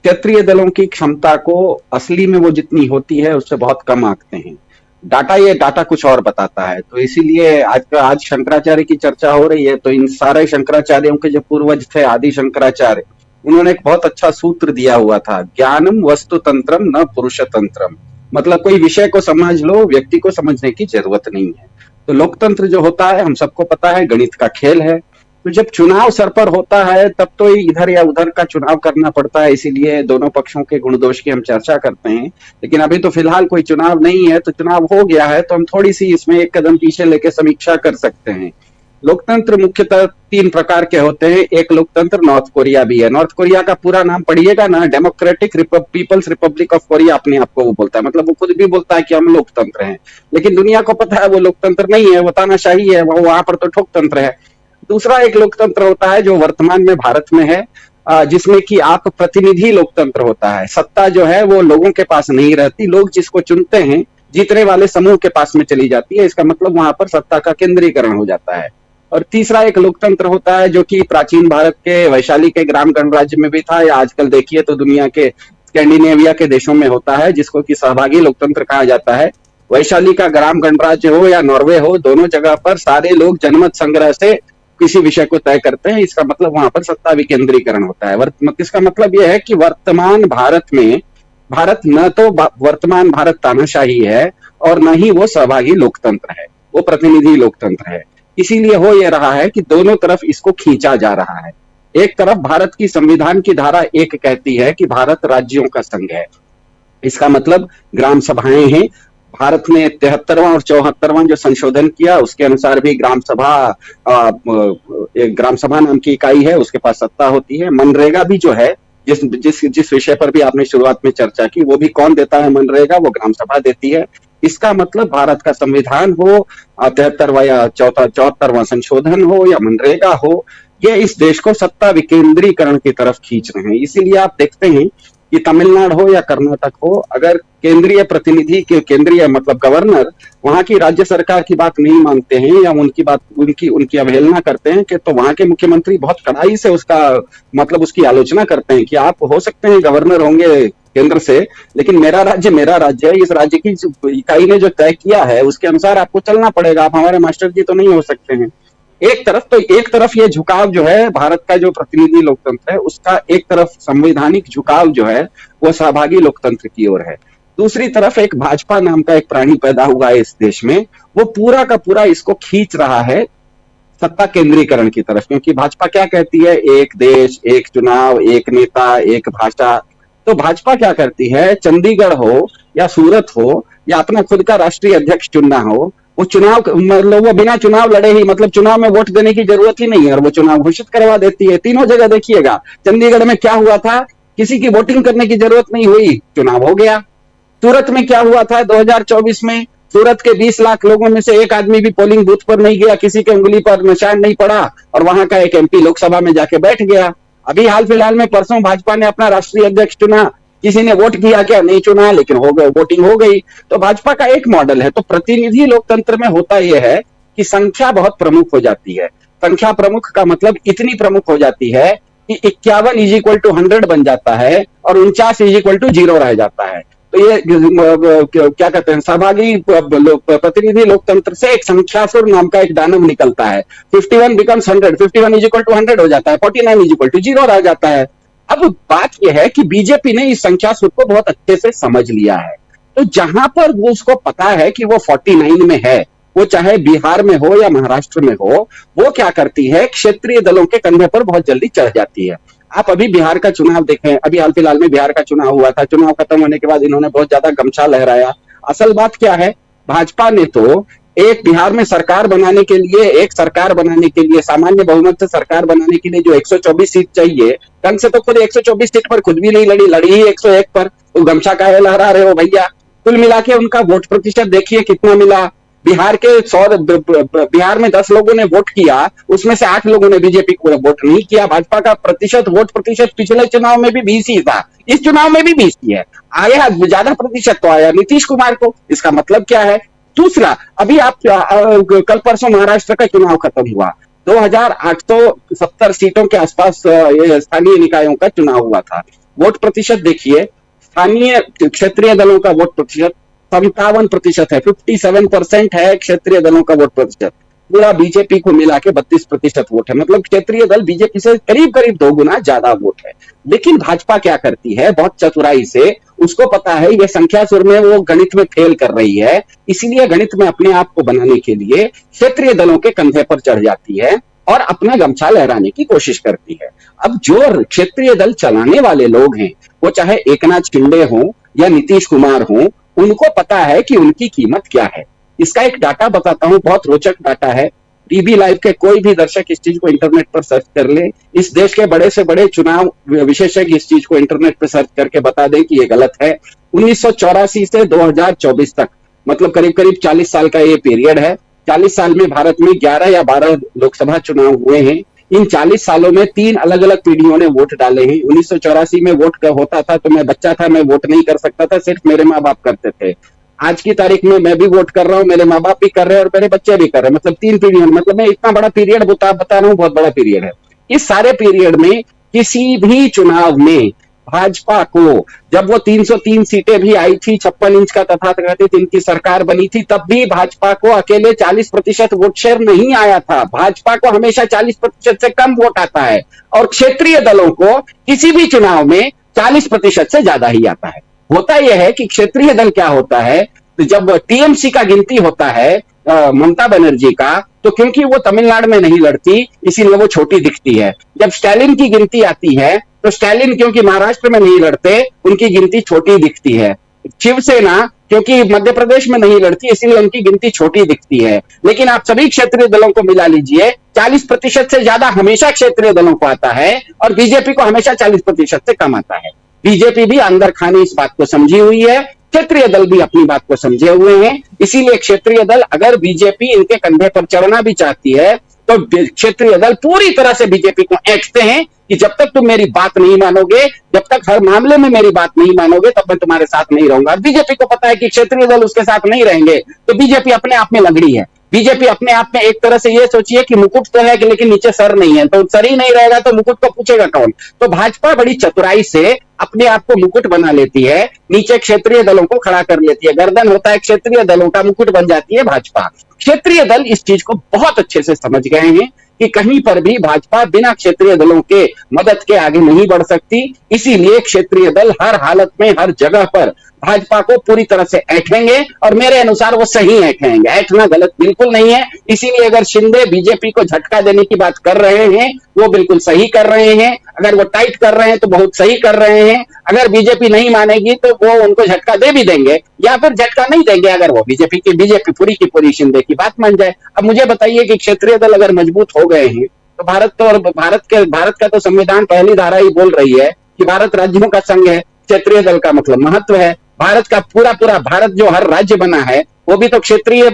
क्षेत्रीय दलों की क्षमता को असली में वो जितनी होती है उससे बहुत कम आंकते हैं। डाटा कुछ और बताता है। तो इसीलिए आज शंकराचार्य की चर्चा हो रही है, तो इन सारे शंकराचार्यों के जो पूर्वज थे, आदि शंकराचार्य, उन्होंने एक बहुत अच्छा सूत्र दिया हुआ था, ज्ञानम वस्तु तंत्रम न पुरुष तंत्रम। मतलब कोई विषय को समझ लो, व्यक्ति को समझने की जरूरत नहीं है। तो लोकतंत्र जो होता है हम सबको पता है, गणित का खेल है। तो जब चुनाव सर पर होता है तब तो इधर या उधर का चुनाव करना पड़ता है, इसीलिए दोनों पक्षों के गुण दोष की हम चर्चा करते हैं। लेकिन अभी तो फिलहाल कोई चुनाव नहीं है, तो चुनाव हो गया है तो हम थोड़ी सी इसमें एक कदम पीछे लेके समीक्षा कर सकते हैं। लोकतंत्र मुख्यतः 3 प्रकार के होते हैं। एक लोकतंत्र नॉर्थ कोरिया भी है। नॉर्थ कोरिया का पूरा नाम पढ़िएगा ना, Democratic People's Republic of Korea अपने आप को वो बोलता है। मतलब वो खुद भी बोलता है कि हम लोकतंत्र हैं, लेकिन दुनिया को पता है वो लोकतंत्र नहीं है, वो तानाशाही है, वो वहां पर तो ठोकतंत्र है। दूसरा एक लोकतंत्र होता है जो वर्तमान में भारत में है, जिसमें कि आप प्रतिनिधि लोकतंत्र होता है। सत्ता जो है वो लोगों के पास नहीं रहती, लोग जिसको चुनते हैं जीतने वाले समूह के पास में चली जाती है। इसका मतलब वहां पर सत्ता का केंद्रीकरण हो जाता है। और तीसरा एक लोकतंत्र होता है जो कि प्राचीन भारत के वैशाली के ग्राम गणराज्य में भी था, या आजकल देखिए तो दुनिया के स्कैंडिनेविया के देशों में होता है, जिसको कि सहभागी लोकतंत्र कहा जाता है। वैशाली का ग्राम गणराज्य हो या नॉर्वे हो, दोनों जगह पर सारे लोग जनमत संग्रह से किसी विषय को तय करते हैं। इसका मतलब वहां पर सत्ता विकेंद्रीकरण होता है। इसका मतलब यह है कि वर्तमान भारत में भारत न तो वर्तमान भारत तानाशाही है और न ही वो सहभागी लोकतंत्र है, वो प्रतिनिधि लोकतंत्र है। इसीलिए हो यह रहा है कि दोनों तरफ इसको खींचा जा रहा है। एक तरफ भारत की संविधान की धारा 1 कहती है कि भारत राज्यों का संघ है, इसका मतलब ग्राम सभाएं हैं। भारत ने 73वां और 74वां जो संशोधन किया उसके अनुसार भी ग्राम सभा, एक ग्राम सभा नाम की इकाई है, उसके पास सत्ता होती है। मनरेगा भी जो है, जिस विषय पर भी आपने शुरुआत में चर्चा की, वो भी कौन देता है मनरेगा? वो ग्राम सभा देती है। इसका मतलब भारत का संविधान हो, 73वां या 74वां संशोधन हो या मनरेगा हो, ये इस देश को सत्ता विकेंद्रीकरण की तरफ खींच रहे हैं। इसीलिए आप देखते हैं कि तमिलनाडु हो या कर्नाटक हो, अगर केंद्रीय प्रतिनिधि के केंद्रीय मतलब गवर्नर वहां की राज्य सरकार की बात नहीं मानते हैं या उनकी अवहेलना करते हैं कि तो वहां के मुख्यमंत्री बहुत कड़ाई से उसका मतलब उसकी आलोचना करते हैं कि आप हो सकते हैं गवर्नर होंगे केंद्र से, लेकिन मेरा राज्य है, इस राज्य की इकाई ने जो तय किया है उसके अनुसार आपको चलना पड़ेगा, आप हमारे मास्टर जी तो नहीं हो सकते हैं। एक तरफ ये झुकाव जो है भारत का जो प्रतिनिधि लोकतंत्र है उसका, एक तरफ संवैधानिक झुकाव जो है वो सहभागी लोकतंत्र की ओर है। दूसरी तरफ एक भाजपा नाम का एक प्राणी पैदा हुआ है इस देश में, वो पूरा का पूरा इसको खींच रहा है सत्ता केंद्रीकरण की तरफ। क्योंकि भाजपा क्या कहती है? एक देश, एक चुनाव, एक नेता, एक भाषा। तो भाजपा क्या करती है? चंडीगढ़ हो या सूरत हो या अपना खुद का राष्ट्रीय अध्यक्ष चुनना हो, वो चुनाव मतलब वो बिना चुनाव लड़े ही, मतलब चुनाव में वोट देने की जरूरत ही नहीं है और वो चुनाव घोषित करवा देती है। तीनों जगह देखिएगा, चंडीगढ़ में क्या हुआ था? किसी की वोटिंग करने की जरूरत नहीं हुई, चुनाव हो गया। सूरत में क्या हुआ था 2024 में? सूरत के 20 लाख लोगों में से एक आदमी भी पोलिंग बूथ पर नहीं गया, किसी के उंगली पर निशान नहीं पड़ा और वहां का एक एमपी लोकसभा में जाके बैठ गया। अभी हाल फिलहाल में परसों भाजपा ने अपना राष्ट्रीय अध्यक्ष चुना, किसी ने वोट किया क्या? नहीं चुना, लेकिन हो गए, वोटिंग हो गई। तो भाजपा का एक मॉडल है। तो प्रतिनिधि लोकतंत्र में होता यह है कि संख्या बहुत प्रमुख हो जाती है। संख्या प्रमुख का मतलब इतनी प्रमुख हो जाती है कि 51 = 100 बन जाता है और 49 = 0 रह जाता है। तो ये क्या कहते हैं, सहभागी प्रतिनिधि लोकतंत्र से एक संख्यासुर नाम का एक दानव निकलता है। 51 becomes 100, 51 = 100 हो जाता है, 49 = 0 रह जाता है। अब बात यह है कि बीजेपी ने इस संख्यासुर को बहुत अच्छे से समझ लिया है। तो जहां पर वो उसको पता है कि वो 49 में है, वो चाहे बिहार में हो या महाराष्ट्र में हो, वो क्या करती है? क्षेत्रीय दलों के कंधे पर बहुत जल्दी चढ़ जाती है। आप अभी बिहार का चुनाव देखें, अभी हाल फिलहाल में बिहार का चुनाव हुआ था। चुनाव खत्म होने के बाद इन्होंने बहुत ज्यादा गमछा लहराया। असल बात क्या है? भाजपा ने तो एक बिहार में सरकार बनाने के लिए, सामान्य बहुमत से सरकार बनाने के लिए जो 124 सीट चाहिए, ढंग से तो खुद 124 सीट पर खुद भी नहीं लड़ी ही 101 पर। तो गमछा काहे लहरा रहे हो भैया? कुल मिला के उनका वोट प्रतिशत देखिए कितना मिला। बिहार में 10 लोगों ने वोट किया, उसमें से 8 लोगों ने बीजेपी को वोट नहीं किया। भाजपा का वोट प्रतिशत पिछले चुनाव में भी 20 ही था, इस चुनाव में भी 20 ही है। आया ज्यादा प्रतिशत तो आया नीतीश कुमार को। इसका मतलब क्या है? दूसरा, अभी आप कल परसों महाराष्ट्र का चुनाव खत्म हुआ, 2870 सीटों के आसपास स्थानीय निकायों का चुनाव हुआ था। वोट प्रतिशत देखिए, स्थानीय क्षेत्रीय दलों का वोट प्रतिशत 57% है, 57% है क्षेत्रीय दलों का वोट प्रतिशत। पूरा बीजेपी को मिला के 32% वोट है, मतलब क्षेत्रीय दल बीजेपी से करीब 2 गुना ज्यादा वोट है। लेकिन भाजपा क्या करती है? बहुत चतुराई से, उसको पता है ये संख्या सुर में वो गणित में फेल कर रही है, इसीलिए गणित में अपने आप को बनाने के लिए क्षेत्रीय दलों के कंधे पर चढ़ जाती है और अपना गमछा लहराने की कोशिश करती है। अब जो क्षेत्रीय दल चलाने वाले लोग हैं, वो चाहे एकनाथ शिंदे हो या नीतीश कुमार हो, उनको पता है कि उनकी कीमत क्या है। इसका एक डाटा बताता हूं, बहुत रोचक डाटा है। टीवी लाइव के कोई भी दर्शक इस चीज को इंटरनेट पर सर्च कर ले, इस देश के बड़े से बड़े चुनाव विशेषज्ञ इस चीज को इंटरनेट पर सर्च करके बता दें कि ये गलत है। 1984 से 2024 तक, मतलब करीब 40 साल का ये पीरियड है। 40 साल में भारत में 11 या 12 लोकसभा चुनाव हुए हैं। इन 40 सालों में 3 अलग अलग पीढ़ियों ने वोट डाले हैं। 1984 में वोट होता था तो मैं बच्चा था, मैं वोट नहीं कर सकता था, सिर्फ मेरे माँ बाप करते थे। आज की तारीख में मैं भी वोट कर रहा हूं, मेरे माँ बाप भी कर रहे हैं और मेरे बच्चे भी कर रहे हैं, मतलब 3 पीढ़ियों, मतलब मैं इतना बड़ा पीरियड बता रहा हूँ, बहुत बड़ा पीरियड है। इस सारे पीरियड में किसी भी चुनाव में भाजपा को, जब वो 303 सीटें भी आई थी, 56 इंच का तथाकथित इनकी सरकार बनी थी, तब भी भाजपा को अकेले 40% वोट शेयर नहीं आया था। भाजपा को हमेशा 40% से कम वोट आता है और क्षेत्रीय दलों को किसी भी चुनाव में 40% से ज्यादा ही आता है। होता यह है कि क्षेत्रीय दल क्या होता है, तो जब टीएमसी का गिनती होता है ममता बनर्जी का, तो क्योंकि वो तमिलनाडु में नहीं लड़ती इसीलिए वो छोटी दिखती है। जब स्टालिन की गिनती आती है तो स्टालिन क्योंकि महाराष्ट्र में नहीं लड़ते, उनकी गिनती छोटी दिखती है। शिवसेना क्योंकि मध्य प्रदेश में नहीं लड़ती इसीलिए उनकी गिनती छोटी दिखती है, लेकिन आप सभी क्षेत्रीय दलों को मिला लीजिए, 40% से ज्यादा हमेशा क्षेत्रीय दलों को आता है और बीजेपी को हमेशा 40% से कम आता है। बीजेपी भी अंदर खाने इस बात को समझी हुई है, क्षेत्रीय दल भी अपनी बात को समझे हुए हैं, इसीलिए क्षेत्रीय दल अगर बीजेपी इनके कंधे पर चढ़ना भी चाहती है तो क्षेत्रीय दल पूरी तरह से बीजेपी को ऐंठते हैं कि जब तक तुम मेरी बात नहीं मानोगे, जब तक हर मामले में मेरी बात नहीं मानोगे, तब मैं तुम्हारे साथ नहीं रहूंगा। बीजेपी को पता है कि क्षेत्रीय दल उसके साथ नहीं रहेंगे, तो बीजेपी अपने आप में लंगड़ी है। बीजेपी अपने आप में एक तरह से ये सोचिए कि मुकुट तो है कि लेकिन नीचे सर नहीं है, तो सर ही नहीं रहेगा तो मुकुट को पूछेगा कौन। तो भाजपा बड़ी चतुराई से अपने आप को मुकुट बना लेती है, नीचे क्षेत्रीय दलों को खड़ा कर लेती है, गर्दन होता है क्षेत्रीय दलों का, मुकुट बन जाती है भाजपा। क्षेत्रीय दल इस चीज को बहुत अच्छे से समझ गए हैं कि कहीं पर भी भाजपा बिना क्षेत्रीय दलों के मदद के आगे नहीं बढ़ सकती, इसीलिए क्षेत्रीय दल हर हालत में हर जगह पर भाजपा को पूरी तरह से ऐंठेंगे और मेरे अनुसार वो सही ऐंठेंगे, ऐंठना गलत बिल्कुल नहीं है। इसीलिए अगर शिंदे बीजेपी को झटका देने की बात कर रहे हैं वो बिल्कुल सही कर रहे हैं, अगर वो टाइट कर रहे हैं तो बहुत सही कर रहे हैं। अगर बीजेपी नहीं मानेगी तो वो उनको झटका दे भी देंगे या फिर झटका नहीं देंगे अगर वो बीजेपी पूरी की पूरी शिंदे की बात मान जाए। अब मुझे बताइए कि क्षेत्रीय दल अगर मजबूत हो गए हैं तो भारत का तो संविधान पहली धारा ही बोल रही है कि भारत राज्यों का संघ है, क्षेत्रीय दल का मतलब महत्व है। भारत का पूरा भारत जो हर राज्य बना है वो भी तो क्षेत्रीय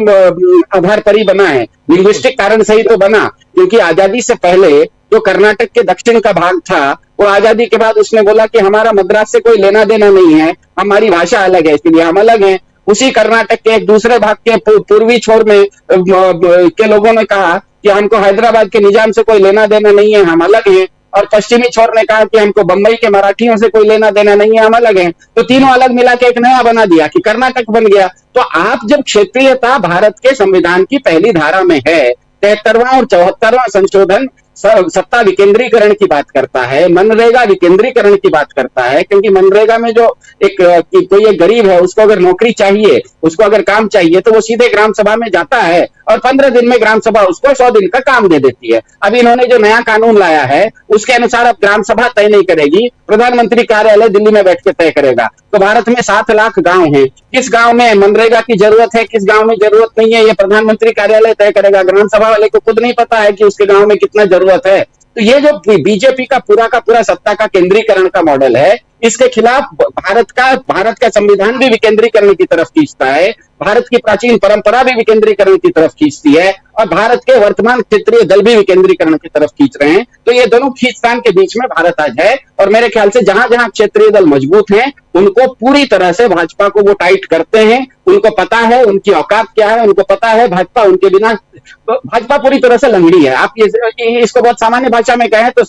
आधार पर ही बना है, लिंग्विस्टिक कारण से ही तो बना, क्योंकि आजादी से पहले जो कर्नाटक के दक्षिण का भाग था वो आजादी के बाद उसने बोला कि हमारा मद्रास से कोई लेना देना नहीं है, हमारी भाषा अलग है इसलिए हम अलग हैं। उसी कर्नाटक के एक दूसरे भाग के पूर्वी छोर में के लोगों ने कहा कि हमको हैदराबाद के निजाम से कोई लेना देना नहीं है, हम अलग हैं। और पश्चिमी छोर ने कहा कि हमको बंबई के मराठियों से कोई लेना देना नहीं है, हम अलग हैं। तो तीनों अलग मिला के एक नया बना दिया कि कर्नाटक बन गया। तो आप जब क्षेत्रीयता भारत के संविधान की पहली धारा में है, 73वां और 74वां संशोधन सत्ता विकेंद्रीकरण की बात करता है, मनरेगा विकेंद्रीकरण की बात करता है, क्योंकि मनरेगा में जो कोई एक गरीब है उसको अगर नौकरी चाहिए, उसको अगर काम चाहिए तो वो सीधे ग्राम सभा में जाता है और 15 दिन में ग्राम सभा उसको 100 दिन का काम दे देती है। अब इन्होंने जो नया कानून लाया है उसके अनुसार अब ग्राम सभा तय नहीं करेगी, प्रधानमंत्री कार्यालय दिल्ली में बैठ के तय करेगा। तो भारत में 7 लाख गांव हैं, किस गांव में मनरेगा की जरूरत है किस गांव में जरूरत नहीं है ये प्रधानमंत्री कार्यालय तय करेगा। ग्राम सभा वाले को खुद नहीं पता है कि उसके गांव में कितना जरूरत है। तो ये जो बीजेपी का पूरा सत्ता का केंद्रीकरण का मॉडल है, इसके खिलाफ भारत का संविधान भी विकेंद्रीकरण की तरफ खींचता है, भारत की प्राचीन परंपरा भी विकेंद्रीकरण की तरफ खींचती है और भारत के वर्तमान क्षेत्रीय दल भी विकेंद्रीकरण की तरफ खींच रहे हैं। तो ये दोनों खींचतान के बीच में भारत आज है और मेरे ख्याल से जहां जहां क्षेत्रीय दल मजबूत हैं उनको पूरी तरह से भाजपा को वो टाइट करते हैं। उनको पता है उनकी औकात क्या है, उनको पता है भाजपा पूरी तरह से लंगड़ी है। आप इसको बहुत सामान्य भाषा में कहें तो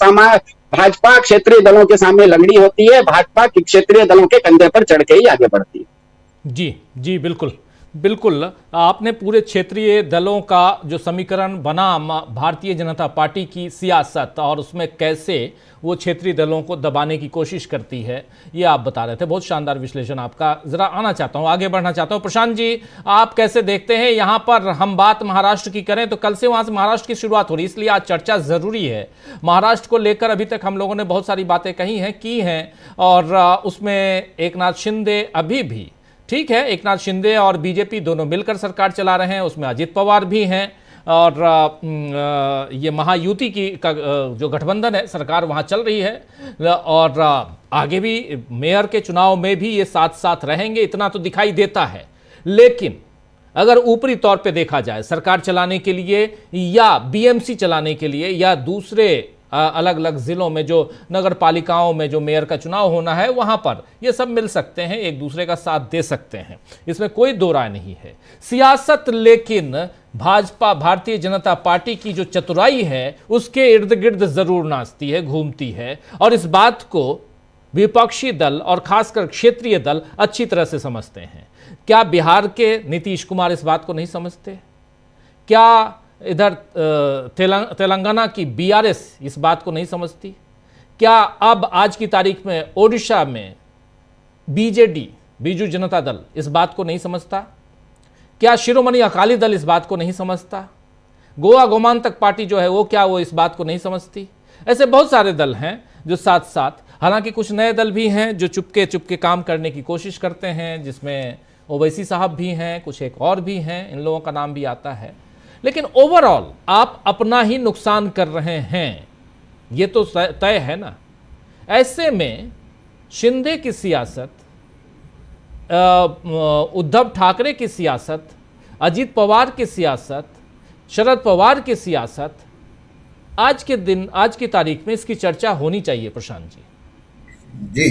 भाजपा क्षेत्रीय दलों के सामने लंगड़ी होती है, भाजपा क्षेत्रीय दलों के कंधे पर चढ़ के ही आगे बढ़ती है। जी बिल्कुल बिल्कुल, आपने पूरे क्षेत्रीय दलों का जो समीकरण बना भारतीय जनता पार्टी की सियासत और उसमें कैसे वो क्षेत्रीय दलों को दबाने की कोशिश करती है ये आप बता रहे थे। बहुत शानदार विश्लेषण आपका। जरा आना चाहता हूँ, आगे बढ़ना चाहता हूँ। प्रशांत जी, आप कैसे देखते हैं? यहाँ पर हम बात महाराष्ट्र की करें तो कल से वहाँ से महाराष्ट्र की शुरुआत हो रही है, इसलिए आज चर्चा ज़रूरी है। महाराष्ट्र को लेकर अभी तक हम लोगों ने बहुत सारी बातें की हैं और उसमें एकनाथ शिंदे अभी भी ठीक है, एकनाथ शिंदे और बीजेपी दोनों मिलकर सरकार चला रहे हैं, उसमें अजित पवार भी हैं और ये महायुति की का जो गठबंधन है सरकार वहाँ चल रही है और आगे भी मेयर के चुनाव में भी ये साथ साथ रहेंगे, इतना तो दिखाई देता है। लेकिन अगर ऊपरी तौर पे देखा जाए सरकार चलाने के लिए या बीएमसी चलाने के लिए या दूसरे अलग अलग जिलों में जो नगर पालिकाओं में जो मेयर का चुनाव होना है वहां पर ये सब मिल सकते हैं, एक दूसरे का साथ दे सकते हैं, इसमें कोई दो राय नहीं है। सियासत लेकिन भाजपा भारतीय जनता पार्टी की जो चतुराई है उसके इर्द गिर्द जरूर नाचती है, घूमती है और इस बात को विपक्षी दल और खासकर क्षेत्रीय दल अच्छी तरह से समझते हैं। क्या बिहार के नीतीश कुमार इस बात को नहीं समझते? क्या इधर तेलंगाना की बीआरएस इस बात को नहीं समझती? क्या अब आज की तारीख में ओडिशा में बीजेडी बीजू जनता दल इस बात को नहीं समझता? क्या शिरोमणि अकाली दल इस बात को नहीं समझता? गोवा गोमांतक पार्टी जो है वो इस बात को नहीं समझती? ऐसे बहुत सारे दल हैं जो साथ साथ हालांकि कुछ नए दल भी हैं जो चुपके चुपके काम करने की कोशिश करते हैं, जिसमें ओवैसी साहब भी हैं, कुछ एक और भी हैं, इन लोगों का नाम भी आता है। लेकिन ओवरऑल आप अपना ही नुकसान कर रहे हैं, ये तो तय है ना। ऐसे में शिंदे की सियासत, उद्धव ठाकरे की सियासत, अजीत पवार की सियासत, शरद पवार की सियासत, आज के दिन, आज की तारीख में इसकी चर्चा होनी चाहिए प्रशांत जी। जी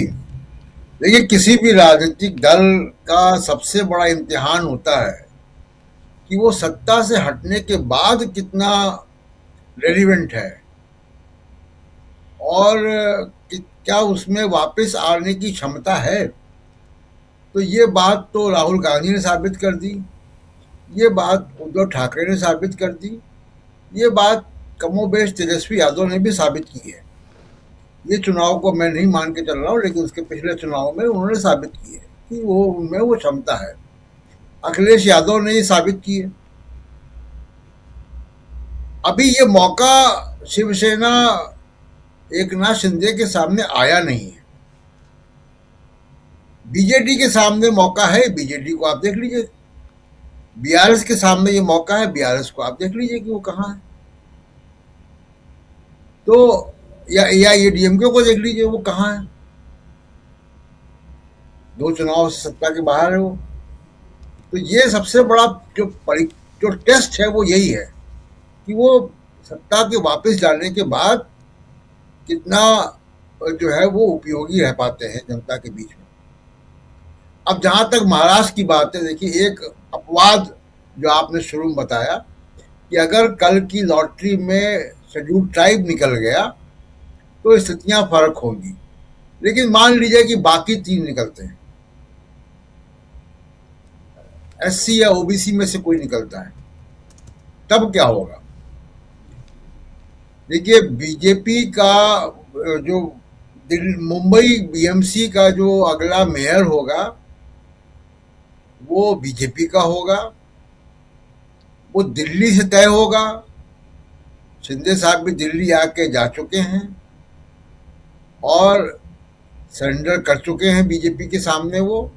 देखिए, किसी भी राजनीतिक दल का सबसे बड़ा इम्तिहान होता है कि वो सत्ता से हटने के बाद कितना रेलिवेंट है और क्या उसमें वापस आने की क्षमता है। तो ये बात तो राहुल गांधी ने साबित कर दी, ये बात उद्धव ठाकरे ने साबित कर दी, ये बात कमोबेश तेजस्वी यादव ने भी साबित की है। ये चुनाव को मैं नहीं मान के चल रहा हूँ, लेकिन उसके पिछले चुनाव में उन्होंने साबित की है कि वो उनमें वो क्षमता है। अखिलेश यादव ने ये साबित की है। अभी ये मौका शिवसेना एकनाथ शिंदे के सामने आया नहीं है, बीजेडी के सामने मौका है, बीजेडी को आप देख लीजिए। बीआरएस के सामने ये मौका है, बीआरएस को आप देख लीजिए कि वो कहाँ है। तो या ये डीएमके को देख लीजिए वो कहाँ है, 2 चुनाव से सत्ता के बाहर है वो। तो ये सबसे बड़ा जो टेस्ट है वो यही है कि वो सत्ता के वापस जाने के बाद कितना जो है वो उपयोगी रह पाते हैं जनता के बीच में। अब जहां तक महाराष्ट्र की बात है, देखिए एक अपवाद जो आपने शुरू में बताया कि अगर कल की लॉटरी में शेड्यूल ट्राइब निकल गया तो स्थितियां फर्क होंगी, लेकिन मान लीजिए कि बाकी 3 निकलते हैं, एससी या ओबीसी में से कोई निकलता है, तब क्या होगा। देखिए बीजेपी का जो मुंबई बीएमसी का जो अगला मेयर होगा वो बीजेपी का होगा, वो दिल्ली से तय होगा। शिंदे साहब भी दिल्ली आके जा चुके हैं और सरेंडर कर चुके हैं बीजेपी के सामने वो,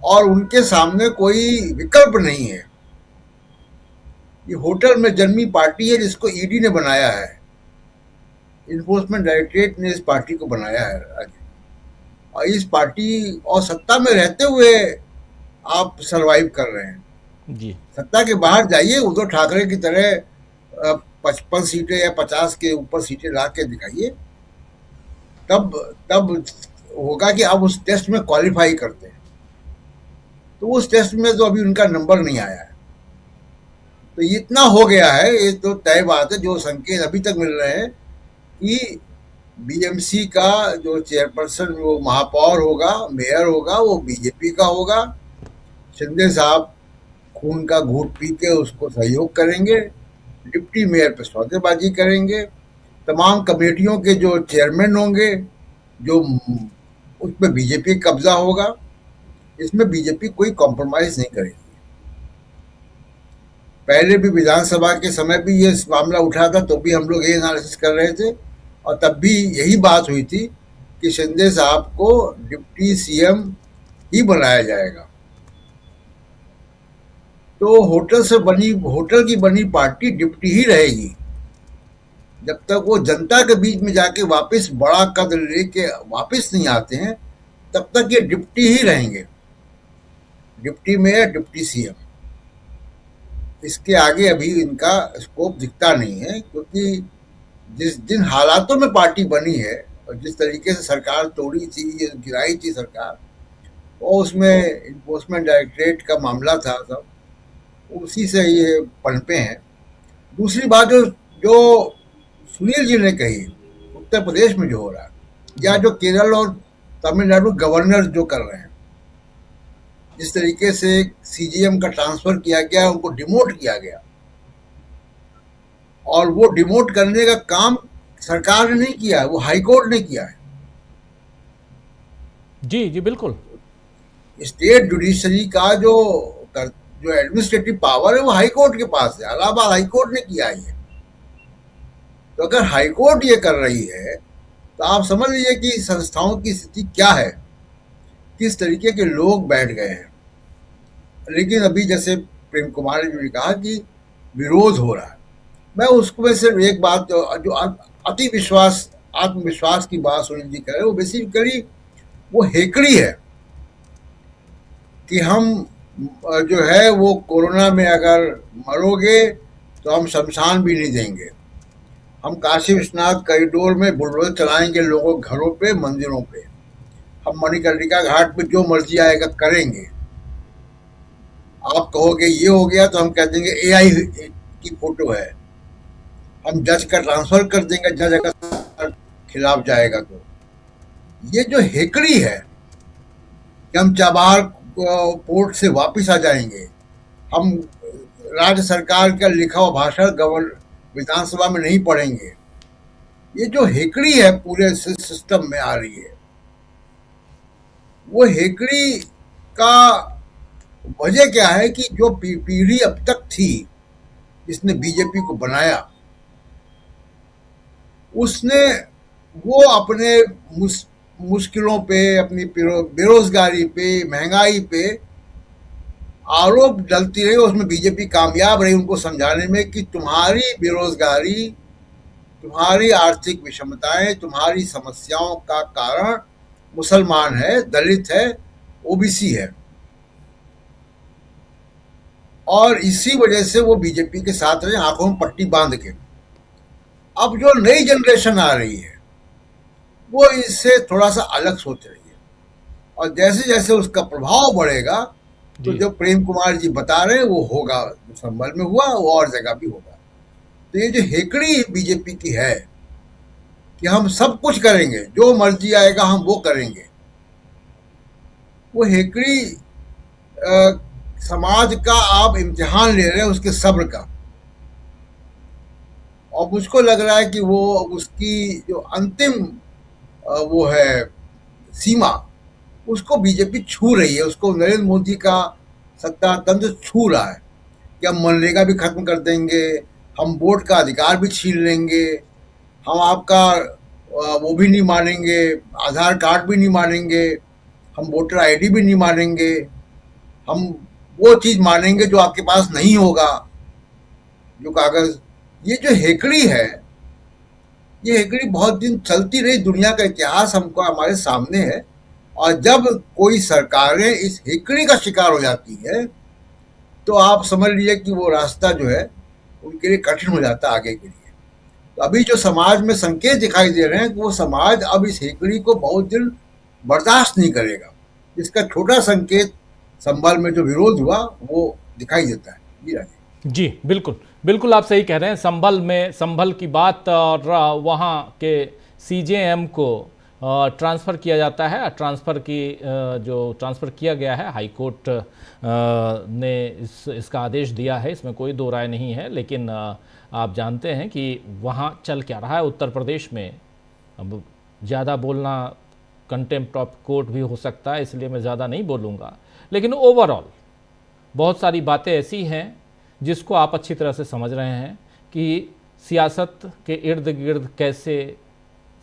और उनके सामने कोई विकल्प नहीं है। ये होटल में जन्मी पार्टी है जिसको ईडी ने बनाया है, इन्फोर्समेंट डायरेक्टरेट ने इस पार्टी को बनाया है आज। और इस पार्टी और सत्ता में रहते हुए आप सरवाइव कर रहे हैं जी। सत्ता के बाहर जाइए, उद्धव ठाकरे की तरह 55 सीटें या 50 के ऊपर सीटें ला के दिखाइए, तब होगा कि आप उस टेस्ट में क्वालिफाई करते हैं। तो उस टेस्ट में तो अभी उनका नंबर नहीं आया है। तो इतना हो गया है, ये तो तय बात है। जो संकेत अभी तक मिल रहे हैं कि बीएमसी का जो चेयरपर्सन, वो महापौर होगा, मेयर होगा, वो बीजेपी का होगा। शिंदे साहब खून का घूंट पी के उसको सहयोग करेंगे, डिप्टी मेयर पे सौदेबाजी करेंगे, तमाम कमेटियों के जो चेयरमैन होंगे जो उस पर बीजेपी कब्जा होगा। इसमें बीजेपी कोई कॉम्प्रोमाइज नहीं करेगी। पहले भी विधानसभा के समय भी ये मामला उठा था, तो भी हम लोग ये एनालिसिस कर रहे थे और तब भी यही बात हुई थी कि शिंदे साहब को डिप्टी सीएम ही बनाया जाएगा। तो होटल की बनी पार्टी डिप्टी ही रहेगी जब तक वो जनता के बीच में जाके वापस बड़ा कद लेके वापस नहीं आते हैं, तब तक ये डिप्टी ही रहेंगे, डिप्टी मेयर, डिप्टी सीएम। इसके आगे अभी इनका स्कोप दिखता नहीं है, क्योंकि जिन हालातों में पार्टी बनी है और जिस तरीके से सरकार तोड़ी थी, गिराई थी सरकार, और उसमें इन्फोर्समेंट डायरेक्टरेट का मामला था, सब उसी से ये पनपे हैं। दूसरी बात जो सुनील जी ने कही, उत्तर प्रदेश में जो हो रहा है, या जो केरल और तमिलनाडु गवर्नर जो कर रहे हैं, जिस तरीके से सीजीएम का ट्रांसफर किया गया, उनको डिमोट किया गया, और वो डिमोट करने का काम सरकार ने नहीं किया है, वो हाईकोर्ट ने किया है। जी जी बिल्कुल। स्टेट जुडिशरी का जो एडमिनिस्ट्रेटिव पावर है वो हाईकोर्ट के पास है, इलाहाबाद हाईकोर्ट ने किया है। तो अगर हाईकोर्ट ये कर रही है तो आप समझ लीजिए कि संस्थाओं की स्थिति क्या है, किस तरीके के लोग बैठ गए हैं। लेकिन अभी जैसे प्रेम कुमार जी ने कहा कि विरोध हो रहा है, मैं उसमें सिर्फ एक बात जो अति विश्वास आत्मविश्वास की बात सुनील जी कह रहे हैं, वो बेसिकली वो हेकड़ी है कि हम जो है वो कोरोना में अगर मरोगे तो हम शमशान भी नहीं देंगे, हम काशी विश्वनाथ कॉरिडोर में बुलडोजर चलाएंगे लोगों के घरों पे, मंदिरों पे, हम मणिकर्णिका घाट पे जो मर्जी आएगा करेंगे। आप कहोगे ये हो गया तो हम कह देंगे एआई की फोटो है, हम जज का ट्रांसफर कर देंगे, जज अगर खिलाफ जाएगा तो। ये जो हेकड़ी है कि हम चाबहार पोर्ट से वापस आ जाएंगे, हम राज्य सरकार का लिखा हुआ भाषण विधानसभा में नहीं पढ़ेंगे, ये जो हेकड़ी है पूरे सिस्टम में आ रही है, वो हेकड़ी का वजह क्या है कि जो पीढ़ी अब तक थी जिसने बीजेपी को बनाया, उसने वो अपने मुश्किलों पे, अपनी बेरोजगारी पे, महंगाई पे आरोप डलती रही, उसमें बीजेपी कामयाब रही उनको समझाने में कि तुम्हारी बेरोजगारी, तुम्हारी आर्थिक विषमताएं, तुम्हारी समस्याओं का कारण मुसलमान है, दलित है, ओबीसी है, और इसी वजह से वो बीजेपी के साथ रहे आंखों में पट्टी बांध के। अब जो नई जनरेशन आ रही है वो इससे थोड़ा सा अलग सोच रही है, और जैसे जैसे उसका प्रभाव बढ़ेगा तो जो प्रेम कुमार जी बता रहे हैं वो होगा, जो संभल में हुआ वो और जगह भी होगा। तो ये जो हेकड़ी बीजेपी की है कि हम सब कुछ करेंगे, जो मर्जी आएगा हम वो करेंगे, वो हेकड़ी समाज का आप इम्तिहान ले रहे हैं उसके सब्र का, और मुझको लग रहा है कि वो उसकी जो अंतिम वो है सीमा, उसको बीजेपी छू रही है, उसको नरेंद्र मोदी का सत्ता तंत्र छू रहा है कि हम मनरेगा भी खत्म कर देंगे, हम वोट का अधिकार भी छीन लेंगे, हम आपका वो भी नहीं मानेंगे, आधार कार्ड भी नहीं मानेंगे, हम वोटर आईडी भी नहीं मानेंगे, हम वो चीज़ मानेंगे जो आपके पास नहीं होगा, जो कागज़। ये जो हेकड़ी है, ये हेकड़ी बहुत दिन चलती रही, दुनिया का इतिहास हमको हमारे सामने है, और जब कोई सरकारें इस हेकड़ी का शिकार हो जाती है तो आप समझ लीजिए कि वो रास्ता जो है उनके लिए कठिन हो जाता है आगे के लिए। तो अभी जो समाज में संकेत दिखाई दे रहे हैं कि वो समाज अब इस हेकड़ी को बहुत दिन बर्दाश्त नहीं करेगा। इसका छोटा संकेत संभल में जो विरोध हुआ वो दिखाई देता है। जी राजीव जी, बिल्कुल बिल्कुल आप सही कह रहे हैं। संभल में, संभल की बात, और वहाँ के सीजेएम को ट्रांसफ़र किया जाता है। ट्रांसफ़र की जो ट्रांसफ़र किया गया है, हाई कोर्ट ने इसका आदेश दिया है, इसमें कोई दो राय नहीं है। लेकिन आप जानते हैं कि वहाँ चल क्या रहा है उत्तर प्रदेश में। अब ज़्यादा बोलना कंटेम्प्ट ऑफ कोर्ट भी हो सकता है, इसलिए मैं ज़्यादा नहीं बोलूँगा। लेकिन ओवरऑल बहुत सारी बातें ऐसी हैं जिसको आप अच्छी तरह से समझ रहे हैं कि सियासत के इर्द गिर्द कैसे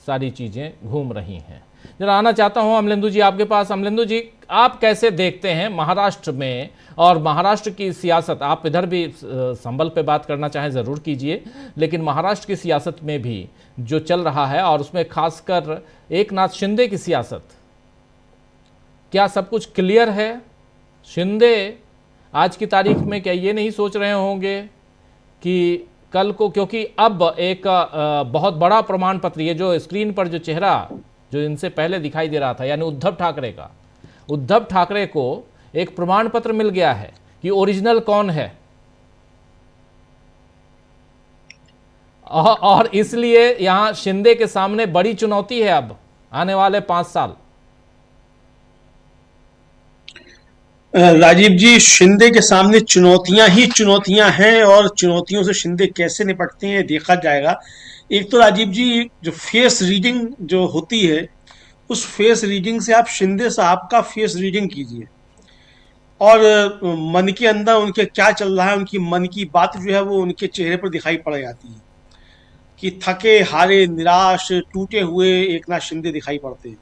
सारी चीज़ें घूम रही हैं। जरा आना चाहता हूं अमलेंदु जी आपके पास। अमलेंदु जी, आप कैसे देखते हैं महाराष्ट्र में और महाराष्ट्र की सियासत? आप इधर भी संभल पे बात करना चाहें ज़रूर कीजिए, लेकिन महाराष्ट्र की सियासत में भी जो चल रहा है, और उसमें खासकर एकनाथ शिंदे की सियासत, क्या सब कुछ क्लियर है? शिंदे आज की तारीख में क्या ये नहीं सोच रहे होंगे कि कल को, क्योंकि अब एक बहुत बड़ा प्रमाण पत्र, ये जो स्क्रीन पर जो चेहरा जो इनसे पहले दिखाई दे रहा था, यानी उद्धव ठाकरे का, उद्धव ठाकरे को एक प्रमाण पत्र मिल गया है कि ओरिजिनल कौन है, और इसलिए यहां शिंदे के सामने बड़ी चुनौती है अब आने वाले 5 साल। राजीव जी, शिंदे के सामने चुनौतियां ही चुनौतियां हैं, और चुनौतियों से शिंदे कैसे निपटते हैं देखा जाएगा। एक तो राजीव जी, जो फेस रीडिंग जो होती है, उस फेस रीडिंग से आप शिंदे साहब का फेस रीडिंग कीजिए, और मन के अंदर उनके क्या चल रहा है, उनकी मन की बात जो है वो उनके चेहरे पर दिखाई पड़ जाती है कि थके हारे, निराश, टूटे हुए एकनाथ शिंदे दिखाई पड़ते हैं।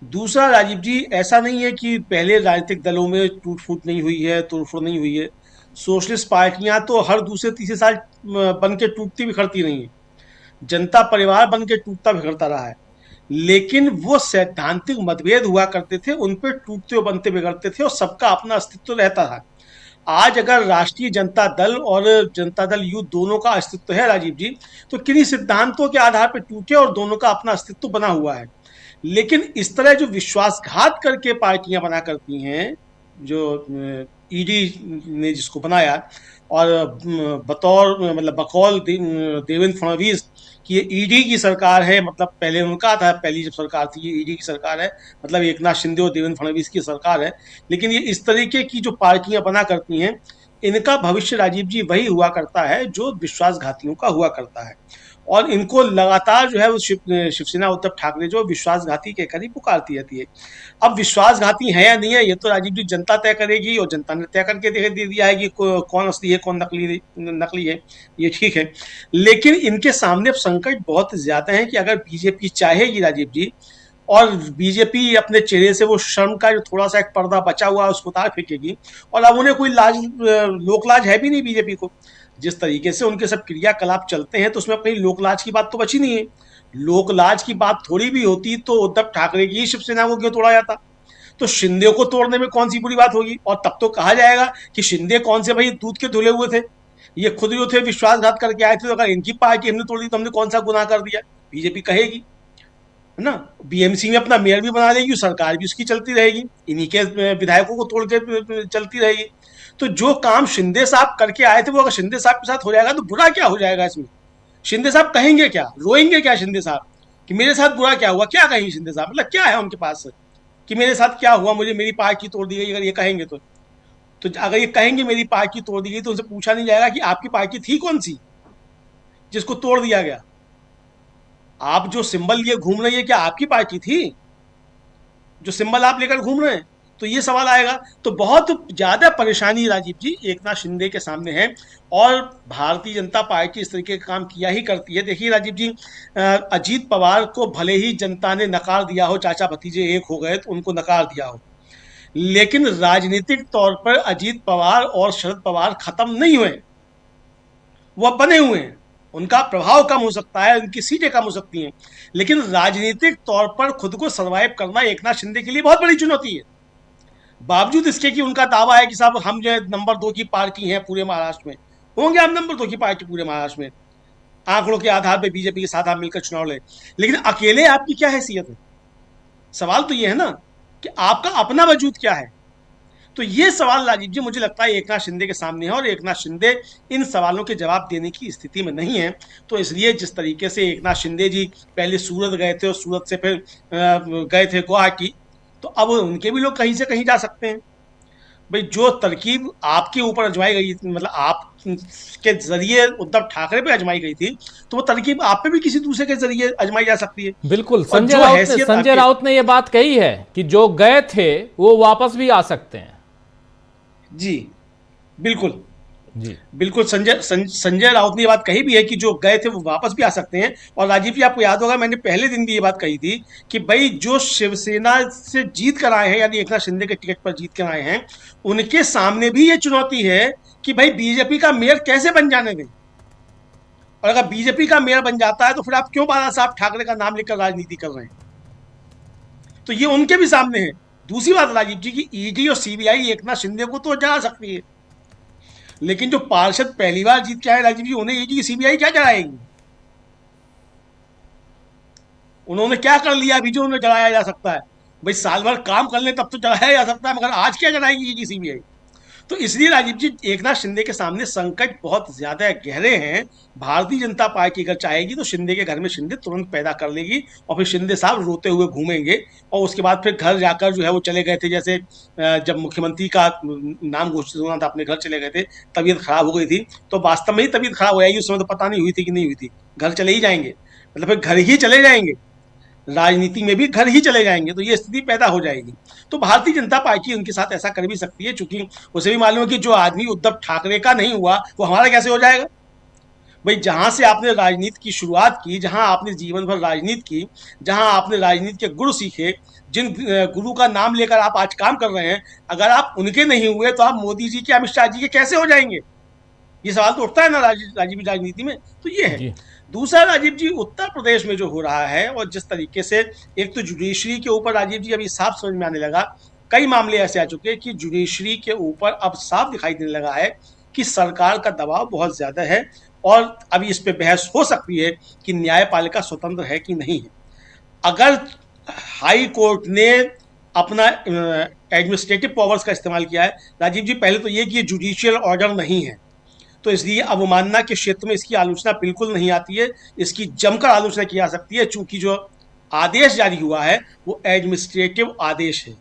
दूसरा राजीव जी, ऐसा नहीं है कि पहले राजनीतिक दलों में टूट फूट नहीं हुई है, तोड़फोड़ नहीं हुई है। सोशलिस्ट पार्टियां तो हर दूसरे तीसरे साल बन के टूटती बिखरती रही हैं। जनता परिवार बन के टूटता बिखरता रहा है, लेकिन वो सैद्धांतिक मतभेद हुआ करते थे, उन पे टूटते और बनते बिगड़ते थे और सबका अपना अस्तित्व रहता था। आज अगर राष्ट्रीय जनता दल और जनता दल यूथ दोनों का अस्तित्व है राजीव जी, तो किन्हीं सिद्धांतों के आधार पर टूटे और दोनों का अपना अस्तित्व बना हुआ है। लेकिन इस तरह जो विश्वासघात करके पार्टियां बना करती हैं, जो ईडी ने जिसको बनाया, और बतौर मतलब बकौल देवेंद्र फडणवीस कि ये ईडी की सरकार है, मतलब पहले उनका था, पहली जब सरकार थी ये ईडी की सरकार है, मतलब एकनाथ शिंदे और देवेंद्र फडणवीस की सरकार है। लेकिन ये इस तरीके की जो पार्टियां बना करती हैं, इनका भविष्य राजीव जी वही हुआ करता है जो विश्वासघातियों का हुआ करता है। और इनको लगातार जो है वो शिवसेना उद्धव ठाकरे जो विश्वासघाती के करीब पुकारती रहती है। अब विश्वासघाती है या नहीं है, ये तो राजीव जी जनता तय करेगी, और जनता ने तय करके दे दिया है कि कौन असली है कौन नकली है, ये ठीक है। लेकिन इनके सामने संकट बहुत ज्यादा है कि अगर बीजेपी चाहेगी राजीव जी, और बीजेपी अपने चेहरे से वो शर्म का जो थोड़ा सा एक पर्दा बचा हुआ है उसको उतार फेंकेगी, और अब उन्हें कोई लाज लोकलाज है भी नहीं बीजेपी को। जिस तरीके से उनके सब क्रियाकलाप चलते हैं तो उसमें अपनी लोकलाज की बात तो बची नहीं है। लोकलाज की बात थोड़ी भी होती तो उद्धव ठाकरे की शिवसेना को क्यों तोड़ा जाता? तो शिंदे को तोड़ने में कौन सी बुरी बात होगी? और तब तो कहा जाएगा कि शिंदे कौन से भाई दूध के धुले हुए थे, ये खुद जो थे विश्वासघात करके आए थे, तो अगर इनकी पार्टी हमने तोड़ी तो हमने कौन सा गुनाह कर दिया, बीजेपी कहेगी, है ना। बीएमसी में अपना मेयर भी बना देगी, सरकार भी उसकी चलती रहेगी, इन्हीं के विधायकों को तोड़ के चलती रहेगी। तो जो काम शिंदे साहब करके आए थे वो अगर शिंदे साहब के साथ हो जाएगा तो बुरा क्या हो जाएगा इसमें? शिंदे साहब कहेंगे क्या, रोएंगे क्या शिंदे साहब कि मेरे साथ बुरा क्या हुआ? क्या कहेंगे शिंदे साहब? मतलब क्या है उनके पास कि मेरे साथ क्या हुआ, मुझे मेरी पार्टी तोड़ दी गई? अगर ये कहेंगे तो अगर ये कहेंगे मेरी पार्टी तोड़ दी गई, तो उनसे पूछा नहीं जाएगा कि आपकी पार्टी थी कौन सी जिसको तोड़ दिया गया? आप जो सिंबल लिए घूम रही है क्या आपकी पार्टी थी जो सिंबल आप लेकर घूम रहे हैं? तो ये सवाल आएगा। तो बहुत ज्यादा परेशानी राजीव जी एकनाथ शिंदे के सामने है, और भारतीय जनता पार्टी इस तरीके का काम किया ही करती है। देखिए राजीव जी, अजीत पवार को भले ही जनता ने नकार दिया हो, चाचा भतीजे एक हो गए तो उनको नकार दिया हो, लेकिन राजनीतिक तौर पर अजीत पवार और शरद पवार खत्म नहीं हुए, वो बने हुए हैं। उनका प्रभाव कम हो सकता है, उनकी सीटें कम हो सकती हैं, लेकिन राजनीतिक तौर पर खुद को सर्वाइव करना एकनाथ शिंदे के लिए बहुत बड़ी चुनौती है। बावजूद इसके कि उनका दावा है कि साहब हम जो है नंबर 2 की पार्टी हैं पूरे महाराष्ट्र में, होंगे आप नंबर 2 की पार्टी पूरे महाराष्ट्र में, आंकड़ों के आधार पर बीजेपी के साथ आप मिलकर चुनाव लड़े, लेकिन अकेले आपकी क्या हैसियत है? सवाल तो ये है ना कि आपका अपना वजूद क्या है। तो ये सवाल राजीव जी मुझे लगता है एकनाथ शिंदे के सामने है, और एकनाथ शिंदे इन सवालों के जवाब देने की स्थिति में नहीं है। तो इसलिए जिस तरीके से एकनाथ शिंदे जी पहले सूरत गए थे और सूरत से फिर गए थे गुवाहाटी, तो अब उनके भी लोग कहीं से कहीं जा सकते हैं। भाई जो तरकीब आपके ऊपर आजमाई गई, मतलब आपके जरिए उद्धव ठाकरे पे आजमाई गई थी, तो वो तरकीब आप पे भी किसी दूसरे के जरिए आजमाई जा सकती है। बिल्कुल, संजय राउत ने ये बात कही है कि जो गए थे वो वापस भी आ सकते हैं। जी बिल्कुल, जी बिल्कुल, संजय राउत ने ये बात कही भी है कि जो गए थे वो वापस भी आ सकते हैं। और राजीव जी आपको याद होगा मैंने पहले दिन भी ये बात कही थी कि भाई जो शिवसेना से जीत कर आए हैं, यानी एकनाथ शिंदे के टिकट पर जीत कर आए हैं, उनके सामने भी ये चुनौती है कि भाई बीजेपी का मेयर कैसे बन जाने दें। और अगर बीजेपी का मेयर बन जाता है तो फिर आप क्यों बाला साहब ठाकरे का नाम लेकर राजनीति कर रहे हैं? तो ये उनके भी सामने है। दूसरी बात राजीव जी की ईडी और सीबीआई एकनाथ शिंदे को तो जला सकती है, लेकिन जो पार्षद पहली बार जीत के आए राजीव जी, उन्हें ईडी सीबीआई क्या जलाएगी? उन्होंने क्या कर लिया अभी जो उन्हें जलाया जा सकता है? भाई साल भर काम कर ले तब तो जलाया जा सकता है, मगर आज क्या जलाएगी ईडी सीबीआई? तो इसलिए राजीव जी एकनाथ शिंदे के सामने संकट बहुत ज्यादा गहरे हैं। भारतीय जनता पार्टी अगर चाहेगी तो शिंदे के घर में शिंदे तुरंत पैदा कर लेगी, और फिर शिंदे साहब रोते हुए घूमेंगे, और उसके बाद फिर घर जाकर जो है वो चले गए थे, जैसे जब मुख्यमंत्री का नाम घोषित होना था अपने घर चले गए थे, तबीयत खराब हो गई थी, तो वास्तव में ही तबीयत खराब हो जाएगी, उस समय तो पता नहीं हुई थी कि नहीं हुई थी, घर चले ही जाएंगे, मतलब फिर घर ही चले जाएंगे, राजनीति में भी घर ही चले जाएंगे, तो ये स्थिति पैदा हो जाएगी। तो भारतीय जनता पार्टी उनके साथ ऐसा कर भी सकती है, चूंकि उसे भी मालूम है कि जो आदमी उद्धव ठाकरे का नहीं हुआ वो हमारा कैसे हो जाएगा। भाई जहां से आपने राजनीति की शुरुआत की, जहां आपने जीवन भर राजनीति की, जहां आपने राजनीति के गुरु सीखे, जिन गुरु का नाम लेकर आप आज काम कर रहे हैं, अगर आप उनके नहीं हुए तो आप मोदी जी के, अमित शाह जी के कैसे हो जाएंगे? ये सवाल तो उठता है ना राजीव राजनीति में। तो ये है। जी दूसरा राजीव जी, उत्तर प्रदेश में जो हो रहा है और जिस तरीके से, एक तो जुडिशरी के ऊपर राजीव जी अभी साफ समझ में आने लगा, कई मामले ऐसे आ चुके हैं कि जुडिशरी के ऊपर अब साफ दिखाई देने लगा है कि सरकार का दबाव बहुत ज्यादा है, और अभी इस पे बहस हो सकती है कि न्यायपालिका स्वतंत्र है कि नहीं है। अगर हाई कोर्ट ने अपना एडमिनिस्ट्रेटिव पावर्स का इस्तेमाल किया है, राजीव जी पहले तो ये कि ये जुडिशियल ऑर्डर नहीं है, तो इसलिए अवमानना के क्षेत्र में इसकी आलोचना बिल्कुल नहीं आती है, इसकी जमकर आलोचना की जा सकती है, चूंकि जो आदेश जारी हुआ है वो एडमिनिस्ट्रेटिव आदेश है।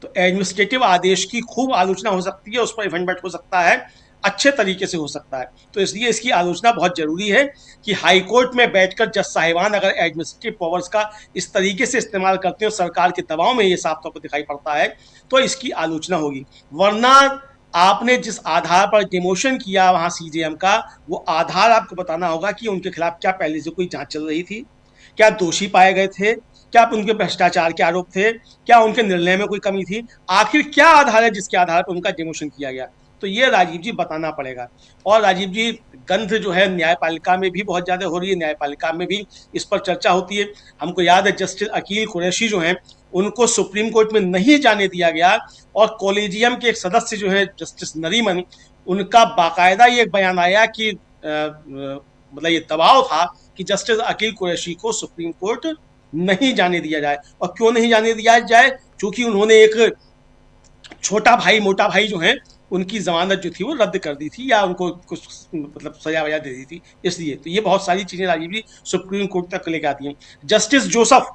तो एडमिनिस्ट्रेटिव आदेश की खूब आलोचना हो सकती है, उस पर इवेंट हो सकता है, अच्छे तरीके से हो सकता है। तो इसलिए इसकी आलोचना बहुत जरूरी है कि हाईकोर्ट में बैठकर जज साहिबान अगर एडमिनिस्ट्रेटिव पावर्स का इस तरीके से इस्तेमाल करते हैं और सरकार के दबाव में ये साफ तौर पर दिखाई पड़ता है, तो इसकी आलोचना होगी। वरना आपने जिस आधार पर डिमोशन किया वहां सीजेएम का, वो आधार आपको बताना होगा कि उनके खिलाफ क्या पहले से कोई जांच चल रही थी, क्या दोषी पाए गए थे, क्या उनके भ्रष्टाचार के आरोप थे, क्या उनके निर्णय में कोई कमी थी, आखिर क्या आधार है जिसके आधार पर उनका डिमोशन किया गया। तो ये राजीव जी बताना पड़ेगा। और राजीव जी, गंध जो है न्यायपालिका में भी बहुत ज्यादा हो रही है, न्यायपालिका में भी इस पर चर्चा होती है। हमको याद है जस्टिस अकील कुरैशी जो हैं, उनको सुप्रीम कोर्ट में नहीं जाने दिया गया, और कॉलेजियम के एक सदस्य जो है जस्टिस नरीमन, उनका बाकायदा ये बयान आया कि मतलब ये दबाव था कि जस्टिस अकील कुरैशी को सुप्रीम कोर्ट नहीं जाने दिया जाए। और क्यों नहीं जाने दिया जाए? क्योंकि उन्होंने एक छोटा भाई मोटा भाई जो है उनकी जमानत जो थी वो रद्द कर दी थी, या उनको कुछ मतलब सजा वजा दे दी थी, इसलिए। तो ये बहुत सारी चीजें राजीव जी सुप्रीम कोर्ट तक लेकर आती हैं। जस्टिस जोसेफ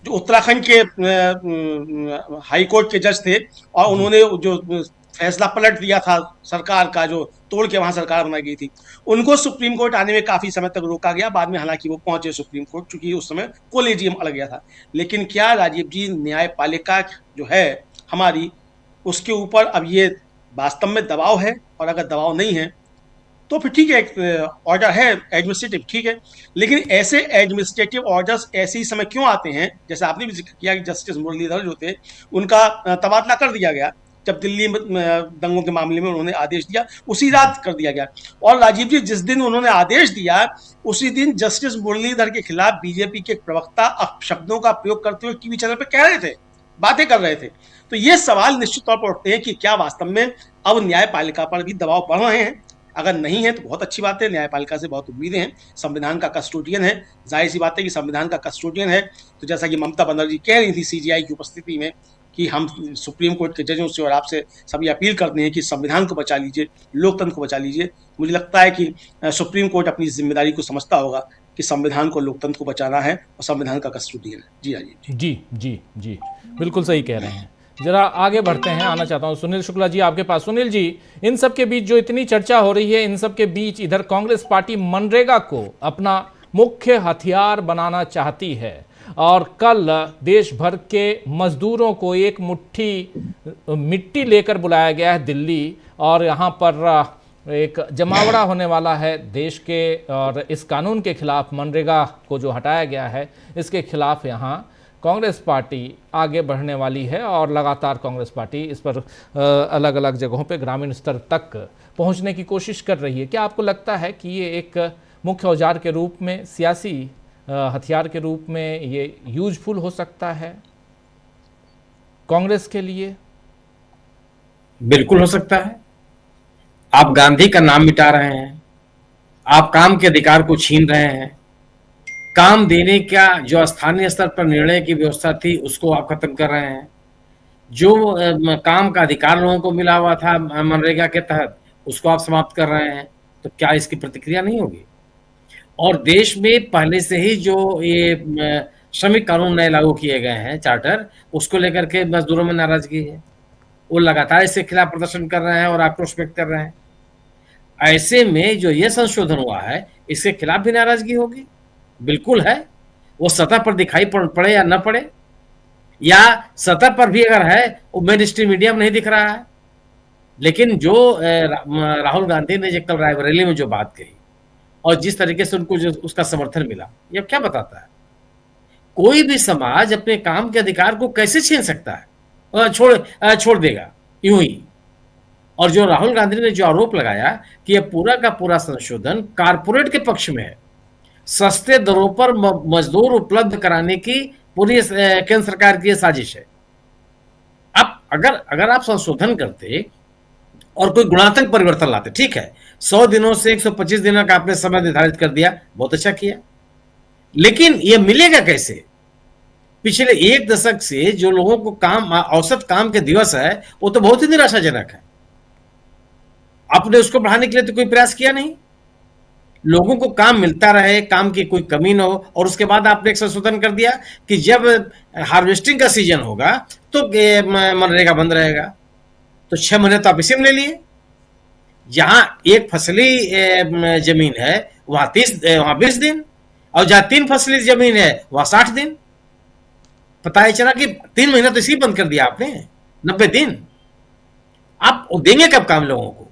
जो उत्तराखंड के हाई कोर्ट के जज थे, और उन्होंने जो फैसला पलट दिया था सरकार का, जो तोड़ के वहां सरकार बनाई गई थी, उनको सुप्रीम कोर्ट आने में काफी समय तक रोका गया। बाद में हालांकि वो पहुंचे सुप्रीम कोर्ट, चूंकि उस समय कोलेजियम अलग गया था। लेकिन क्या राजीव जी, न्यायपालिका जो है हमारी, उसके ऊपर अब ये वास्तव में दबाव है? और अगर दबाव नहीं है तो फिर ठीक है, एक ऑर्डर है एडमिनिस्ट्रेटिव, ठीक है, लेकिन ऐसे एडमिनिस्ट्रेटिव ऑर्डर्स ऐसे ही समय क्यों आते हैं? जैसे आपने भी जिक्र किया कि जस्टिस मुरलीधर जो थे, उनका तबादला कर दिया गया जब दिल्ली दंगों के मामले में उन्होंने आदेश दिया, उसी रात कर दिया गया। और राजीव जी, जिस दिन उन्होंने आदेश दिया उसी दिन जस्टिस मुरलीधर के खिलाफ बीजेपी के एक प्रवक्ता अपशब्दों का प्रयोग करते हुए टीवी चैनल पर कह रहे थे, बातें कर रहे थे। तो ये सवाल निश्चित तौर पर उठते हैं कि क्या वास्तव में अब न्यायपालिका पर भी दबाव बढ़ रहे हैं? अगर नहीं है तो बहुत अच्छी बात है, न्यायपालिका से बहुत उम्मीदें हैं, संविधान का कस्टोडियन है, जाहिर सी बात है कि संविधान का कस्टोडियन है। तो जैसा कि ममता बनर्जी कह रही थी सीजीआई की उपस्थिति में कि हम सुप्रीम कोर्ट के जजों से और आपसे सभी अपील करते हैं कि संविधान को बचा लीजिए, लोकतंत्र को बचा लीजिए। मुझे लगता है कि सुप्रीम कोर्ट अपनी जिम्मेदारी को समझता होगा कि संविधान को, लोकतंत्र को बचाना है, और संविधान का कस्टोडियन है। जी राजीव जी जी जी, बिल्कुल सही कह रहे हैं। जरा आगे बढ़ते हैं, आना चाहता हूं सुनील शुक्ला जी आपके पास। सुनील जी, इन सब के बीच जो इतनी चर्चा हो रही है, इन सब के बीच इधर कांग्रेस पार्टी मनरेगा को अपना मुख्य हथियार बनाना चाहती है, और कल देश भर के मजदूरों को एक मुट्ठी मिट्टी लेकर बुलाया गया है दिल्ली, और यहाँ पर एक जमावड़ा होने वाला है देश के, और इस कानून के खिलाफ, मनरेगा को जो हटाया गया है इसके खिलाफ यहाँ कांग्रेस पार्टी आगे बढ़ने वाली है, और लगातार कांग्रेस पार्टी इस पर अलग अलग जगहों पे ग्रामीण स्तर तक पहुंचने की कोशिश कर रही है। क्या आपको लगता है कि ये एक मुख्य औजार के रूप में, सियासी हथियार के रूप में ये यूजफुल हो सकता है कांग्रेस के लिए? बिल्कुल हो सकता है। आप गांधी का नाम मिटा रहे हैं, आप काम के अधिकार को छीन रहे हैं, काम देने का जो स्थानीय स्तर पर निर्णय की व्यवस्था थी उसको आप खत्म कर रहे हैं, जो काम का अधिकार लोगों को मिला हुआ था मनरेगा के तहत उसको आप समाप्त कर रहे हैं। तो क्या इसकी प्रतिक्रिया नहीं होगी? और देश में पहले से ही जो ये श्रमिक कानून नए लागू किए गए हैं, चार्टर, उसको लेकर के मजदूरों में नाराजगी है, वो लगातार इसके खिलाफ प्रदर्शन कर रहे हैं और आक्रोश व्यक्त कर रहे हैं। ऐसे में जो ये संशोधन हुआ है इसके खिलाफ भी नाराजगी होगी, बिल्कुल है। वो सतह पर दिखाई पड़े या न पड़े, या सतह पर भी अगर है वो मेन स्ट्रीम मीडिया में नहीं दिख रहा है, लेकिन जो राहुल गांधी ने जो कल रायबरेली में जो बात कही और जिस तरीके से उनको जो उसका समर्थन मिला, ये क्या बताता है? कोई भी समाज अपने काम के अधिकार को कैसे छीन सकता है और छोड़ देगा यूं ही। और जो राहुल गांधी ने जो आरोप लगाया कि यह पूरा का पूरा संशोधन कारपोरेट के पक्ष में है, सस्ते दरों पर मजदूर उपलब्ध कराने की पूरी केंद्र सरकार की साजिश है। अब अगर आप संशोधन करते और कोई गुणात्मक परिवर्तन लाते, ठीक है, 100 दिनों से 125 दिनों का आपने समय निर्धारित कर दिया, बहुत अच्छा किया, लेकिन यह मिलेगा कैसे? पिछले 1 दशक से जो लोगों को औसत काम के दिवस है, वो तो बहुत ही निराशाजनक है। आपने उसको बढ़ाने के लिए तो कोई प्रयास किया नहीं। लोगों को काम मिलता रहे, काम की कोई कमी न हो, और उसके बाद आपने एक संशोधन कर दिया कि जब हार्वेस्टिंग का सीजन होगा तो मनरेगा बंद रहेगा। तो 6 महीने तो आप इसी में ले लिए। जहां एक फसली जमीन है वहां 20 दिन, और जहां 3 फसली जमीन है वहां 60 दिन। पता है चला कि 3 महीना तो इसी बंद कर दिया आपने, 90 दिन। आप देंगे कब काम लोगों को?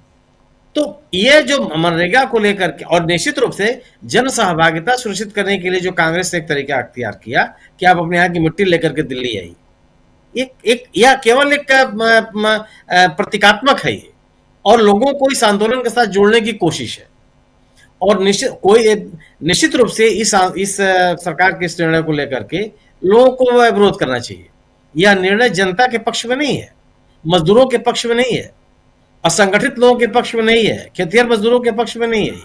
तो ये जो मनरेगा को लेकर के, और निश्चित रूप से जन सहभागिता सुनिश्चित करने के लिए जो कांग्रेस ने एक तरीका अख्तियार किया कि आप अपने यहाँ की मिट्टी लेकर के दिल्ली आई, यह केवल एक प्रतीकात्मक है ये, और लोगों को इस आंदोलन के साथ जोड़ने की कोशिश है। और निश्चित रूप से इस सरकार के इस निर्णय को लेकर के लोगों को विरोध करना चाहिए। यह निर्णय जनता के पक्ष में नहीं है, मजदूरों के पक्ष में नहीं है, असंगठित लोगों के पक्ष में नहीं है, खेतिहर मजदूरों के पक्ष में नहीं है।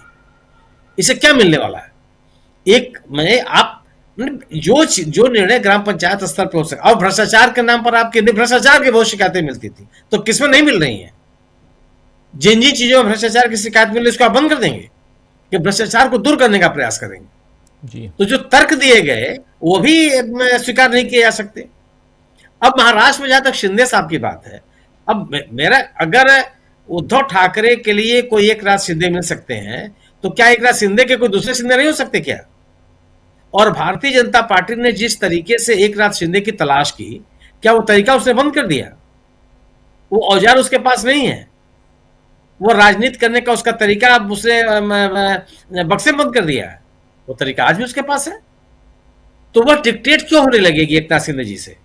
इसे क्या मिलने वाला है? आप जो निर्णय ग्राम पंचायत स्तर पर हो सके, और भ्रष्टाचार के नाम पर आपके भ्रष्टाचार की बहुत शिकायतें मिलती थी, तो किसमें नहीं मिल रही हैं? जिन चीजों में भ्रष्टाचार की शिकायत मिल रही है उसको आप बंद कर देंगे कि भ्रष्टाचार को दूर करने का प्रयास करेंगे जी। तो जो तर्क दिए गए वो भी स्वीकार नहीं किए जा सकते। अब महाराष्ट्र में जहां तक शिंदे साहब की बात है, अब मेरा, अगर उद्धव ठाकरे के लिए कोई एक रात शिंदे मिल सकते हैं, तो क्या एक रात शिंदे के कोई दूसरे शिंदे नहीं हो सकते क्या? और भारतीय जनता पार्टी ने जिस तरीके से एक रात शिंदे की तलाश की, क्या वो तरीका उसने बंद कर दिया? वो औजार उसके पास नहीं है, वो राजनीति करने का उसका तरीका अब उसने बक्से बंद कर दिया है, वो तरीका आज भी उसके पास है। तो वह डिक्टेट क्यों होने लगेगी एकनाथ शिंदे जी से?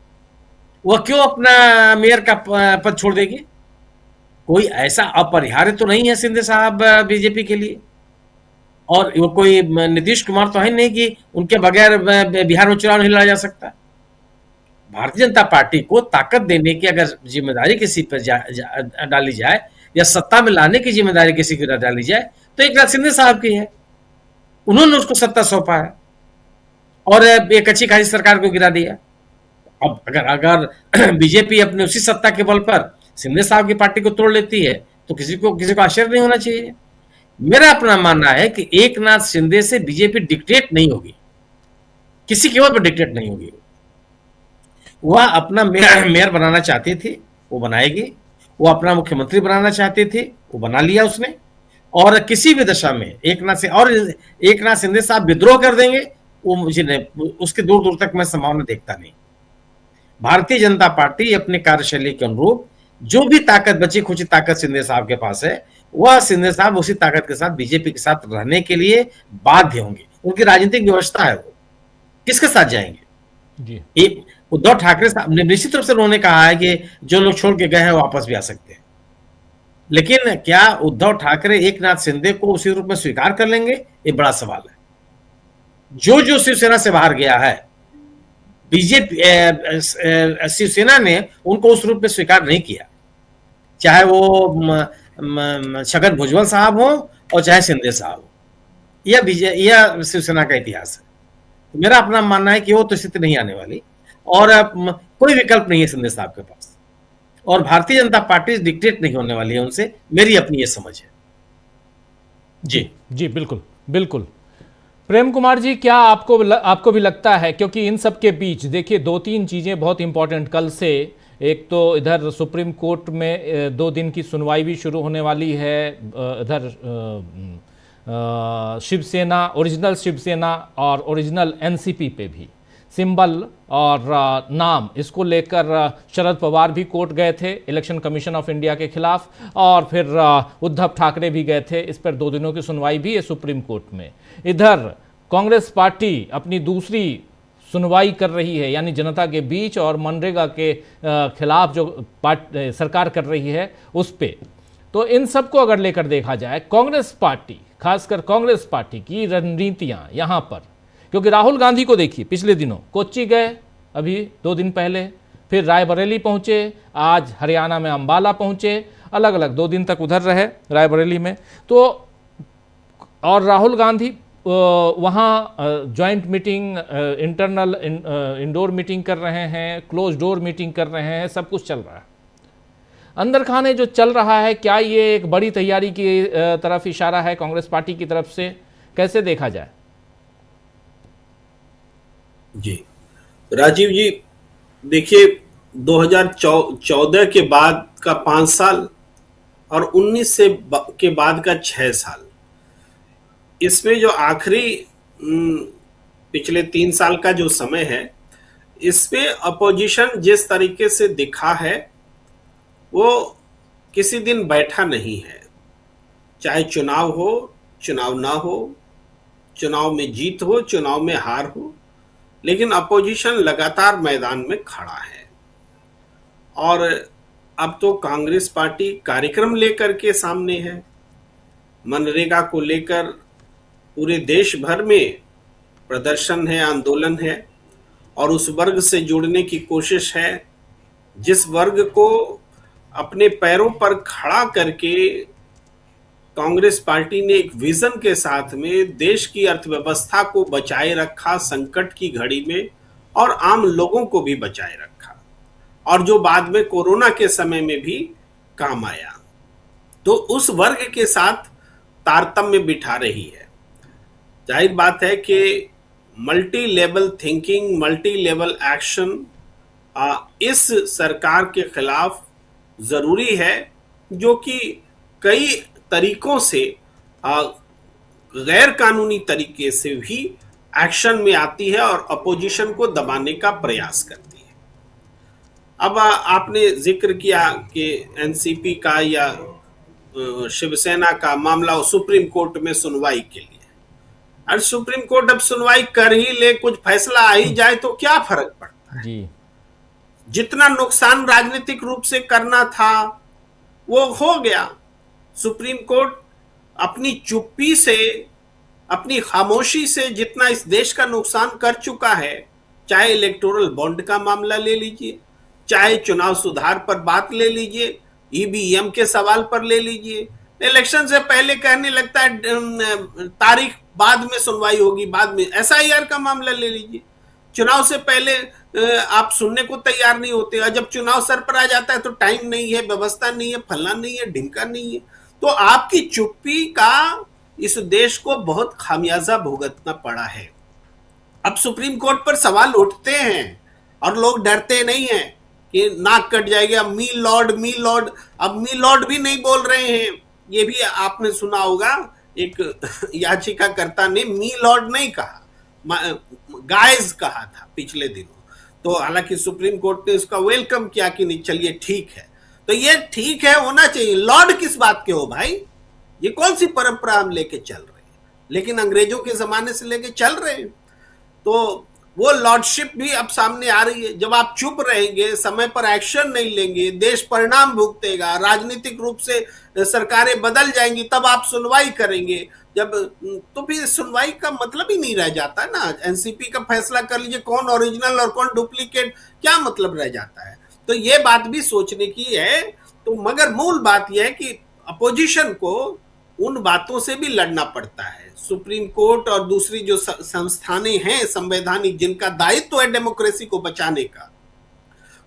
वह क्यों अपना मेयर का पद छोड़ देगी? कोई ऐसा अपरिहार्य तो नहीं है शिंदे साहब बीजेपी के लिए, और वो कोई नीतीश कुमार तो है नहीं कि उनके बगैर बिहार में चुनाव नहीं लड़ा जा सकता। भारतीय जनता पार्टी को ताकत देने की अगर जिम्मेदारी किसी पर डाली जाए, या सत्ता में लाने की जिम्मेदारी किसी की डाली जाए, तो एकनाथ शिंदे साहब की है। उन्होंने उसको सत्ता सौंपा है और एक अच्छी खासी सरकार को गिरा दिया। अब अगर बीजेपी अपने उसी सत्ता के बल पर शिंदे साहब की पार्टी को तोड़ लेती है, तो किसी को आश्चर्य नहीं होना चाहिए। मेरा अपना मानना है कि एकनाथ शिंदे से बीजेपी डिक्टेट नहीं होगी, किसी केवल पर डिक्टेट नहीं होगी। वह अपना मेयर बनाना चाहती थी, वो बनाएगी। वो अपना मुख्यमंत्री बनाना चाहती थी, वो बना लिया उसने। और किसी भी दशा में एकनाथ शिंदे साहब विद्रोह कर देंगे, वो मुझे नहीं, उसके दूर दूर तक मैं संभावना देखता नहीं। भारतीय जनता पार्टी अपने कार्यशैली के अनुरूप जो भी ताकत बची खुची ताकत शिंदे साहब के पास है, वह शिंदे साहब उसी ताकत के साथ बीजेपी के साथ रहने के लिए बाध्य होंगे। उनकी राजनीतिक व्यवस्था है, वो किसके साथ जाएंगे जी? उद्धव ठाकरे साहब ने निश्चित रूप से उन्होंने कहा है कि जो लोग छोड़ के गए हैं वापस भी आ सकते हैं, लेकिन क्या उद्धव ठाकरे एकनाथ शिंदे को उसी रूप में स्वीकार कर लेंगे? ये बड़ा सवाल है। जो शिवसेना से बाहर गया है, बीजेपी शिवसेना ने उनको उस रूप में स्वीकार नहीं किया, चाहे वो छगन भुजबल साहब हो और चाहे शिंदे साहब हो। यह शिवसेना का इतिहास है। तो मेरा अपना मानना है कि वो तो स्थिति नहीं आने वाली, और कोई विकल्प नहीं है शिंदे साहब के पास, और भारतीय जनता पार्टी डिक्टेट नहीं होने वाली है उनसे, मेरी अपनी ये समझ है जी। बिल्कुल बिल्कुल। प्रेम कुमार जी, क्या आपको भी लगता है, क्योंकि इन सब के बीच देखिए 2-3 चीजें बहुत इंपॉर्टेंट कल से, एक तो इधर सुप्रीम कोर्ट में 2 दिन की सुनवाई भी शुरू होने वाली है, इधर शिवसेना, ओरिजिनल शिवसेना और ओरिजिनल एनसीपी पे भी। सिंबल और नाम, इसको लेकर शरद पवार भी कोर्ट गए थे इलेक्शन कमीशन ऑफ इंडिया के खिलाफ, और फिर उद्धव ठाकरे भी गए थे। इस पर 2 दिनों की सुनवाई भी है सुप्रीम कोर्ट में। इधर कांग्रेस पार्टी अपनी दूसरी सुनवाई कर रही है, यानी जनता के बीच और मनरेगा के खिलाफ जो सरकार कर रही है उस पे। तो इन सबको अगर लेकर देखा जाए, कांग्रेस पार्टी, खासकर कांग्रेस पार्टी की रणनीतियां यहां पर, क्योंकि राहुल गांधी को देखिए, पिछले दिनों कोच्चि गए, अभी 2 दिन पहले, फिर रायबरेली पहुंचे, आज हरियाणा में अंबाला पहुंचे, अलग अलग 2 दिन तक उधर रहे रायबरेली में। तो और राहुल गांधी वहाँ joint meeting, internal indoor meeting कर रहे हैं, क्लोज डोर मीटिंग कर रहे हैं, सब कुछ चल रहा है। अंदर खाने जो चल रहा है, क्या ये एक बड़ी तैयारी की तरफ इशारा है कांग्रेस पार्टी की तरफ से? कैसे देखा जाए? जी राजीव जी, देखिए 2014 के बाद का 5 साल और 19 के बाद का 6 साल, इसमें जो आखिरी पिछले 3 साल का जो समय है, इसमें अपोजिशन जिस तरीके से दिखा है वो किसी दिन बैठा नहीं है। चाहे चुनाव हो, चुनाव ना हो, चुनाव में जीत हो, चुनाव में हार हो, लेकिन अपोजिशन लगातार मैदान में खड़ा है। और अब तो कांग्रेस पार्टी कार्यक्रम लेकर के सामने है। मनरेगा को लेकर पूरे देश भर में प्रदर्शन है, आंदोलन है, और उस वर्ग से जुड़ने की कोशिश है जिस वर्ग को अपने पैरों पर खड़ा करके कांग्रेस पार्टी ने एक विजन के साथ में देश की अर्थव्यवस्था को बचाए रखा संकट की घड़ी में, और आम लोगों को भी बचाए रखा, और जो बाद में कोरोना के समय में भी काम आया। तो उस वर्ग के साथ तारतम्य बिठा रही है। जाहिर बात है कि multi level thinking, multi level action इस सरकार के खिलाफ जरूरी है, जो कि कई तरीकों से गैर कानूनी तरीके से भी एक्शन में आती है और अपोजिशन को दबाने का प्रयास करती है। अब आपने जिक्र किया कि एनसीपी का या शिवसेना का मामला सुप्रीम कोर्ट में सुनवाई के लिए, और सुप्रीम कोर्ट अब सुनवाई कर ही ले, कुछ फैसला आ ही जाए तो क्या फर्क पड़ता है जी। जितना नुकसान राजनीतिक रूप से करना था वो हो गया। सुप्रीम कोर्ट अपनी चुप्पी से, अपनी खामोशी से जितना इस देश का नुकसान कर चुका है, चाहे इलेक्टोरल बॉन्ड का मामला ले लीजिए, चाहे चुनाव सुधार पर बात ले लीजिए, ईवीएम के सवाल पर ले लीजिए। इलेक्शन से पहले कहने लगता है तारीख बाद में सुनवाई होगी, बाद में एसआईआर का मामला ले लीजिए। चुनाव से पहले आप सुनने को तैयार नहीं होते, और जब चुनाव सर पर आ जाता है तो टाइम नहीं है, व्यवस्था नहीं है, फलना नहीं है, ढिमका नहीं है। तो आपकी चुप्पी का इस देश को बहुत खामियाजा भुगतना पड़ा है। अब सुप्रीम कोर्ट पर सवाल उठते हैं और लोग डरते नहीं हैं कि नाक कट जाएगा, मी लॉर्ड मी लॉर्ड। अब मी लॉर्ड भी नहीं बोल रहे हैं, ये भी आपने सुना होगा, एक याचिकाकर्ता ने मी लॉर्ड नहीं कहा, गाइज कहा था पिछले दिनों। तो हालांकि सुप्रीम कोर्ट ने उसका वेलकम किया कि नहीं, चलिए ठीक है। तो ये ठीक है, होना चाहिए। लॉर्ड किस बात के हो भाई? ये कौन सी परंपरा हम लेके चल रहे हैं? लेकिन अंग्रेजों के जमाने से लेके चल रहे हैं। तो वो लॉर्डशिप भी अब सामने आ रही है। जब आप चुप रहेंगे, समय पर एक्शन नहीं लेंगे, देश परिणाम भुगतेगा, राजनीतिक रूप से सरकारें बदल जाएंगी, तब आप सुनवाई करेंगे। जब तो फिर सुनवाई का मतलब ही नहीं रह जाता ना। एनसीपी का फैसला कर लीजिए, कौन ओरिजिनल और कौन डुप्लीकेट, क्या मतलब रह जाता है? तो ये बात भी सोचने की है। तो मगर मूल बात यह है कि अपोजिशन को उन बातों से भी लड़ना पड़ता है। सुप्रीम कोर्ट और दूसरी जो संस्थानें हैं संवैधानिक, जिनका दायित्व है डेमोक्रेसी को बचाने का,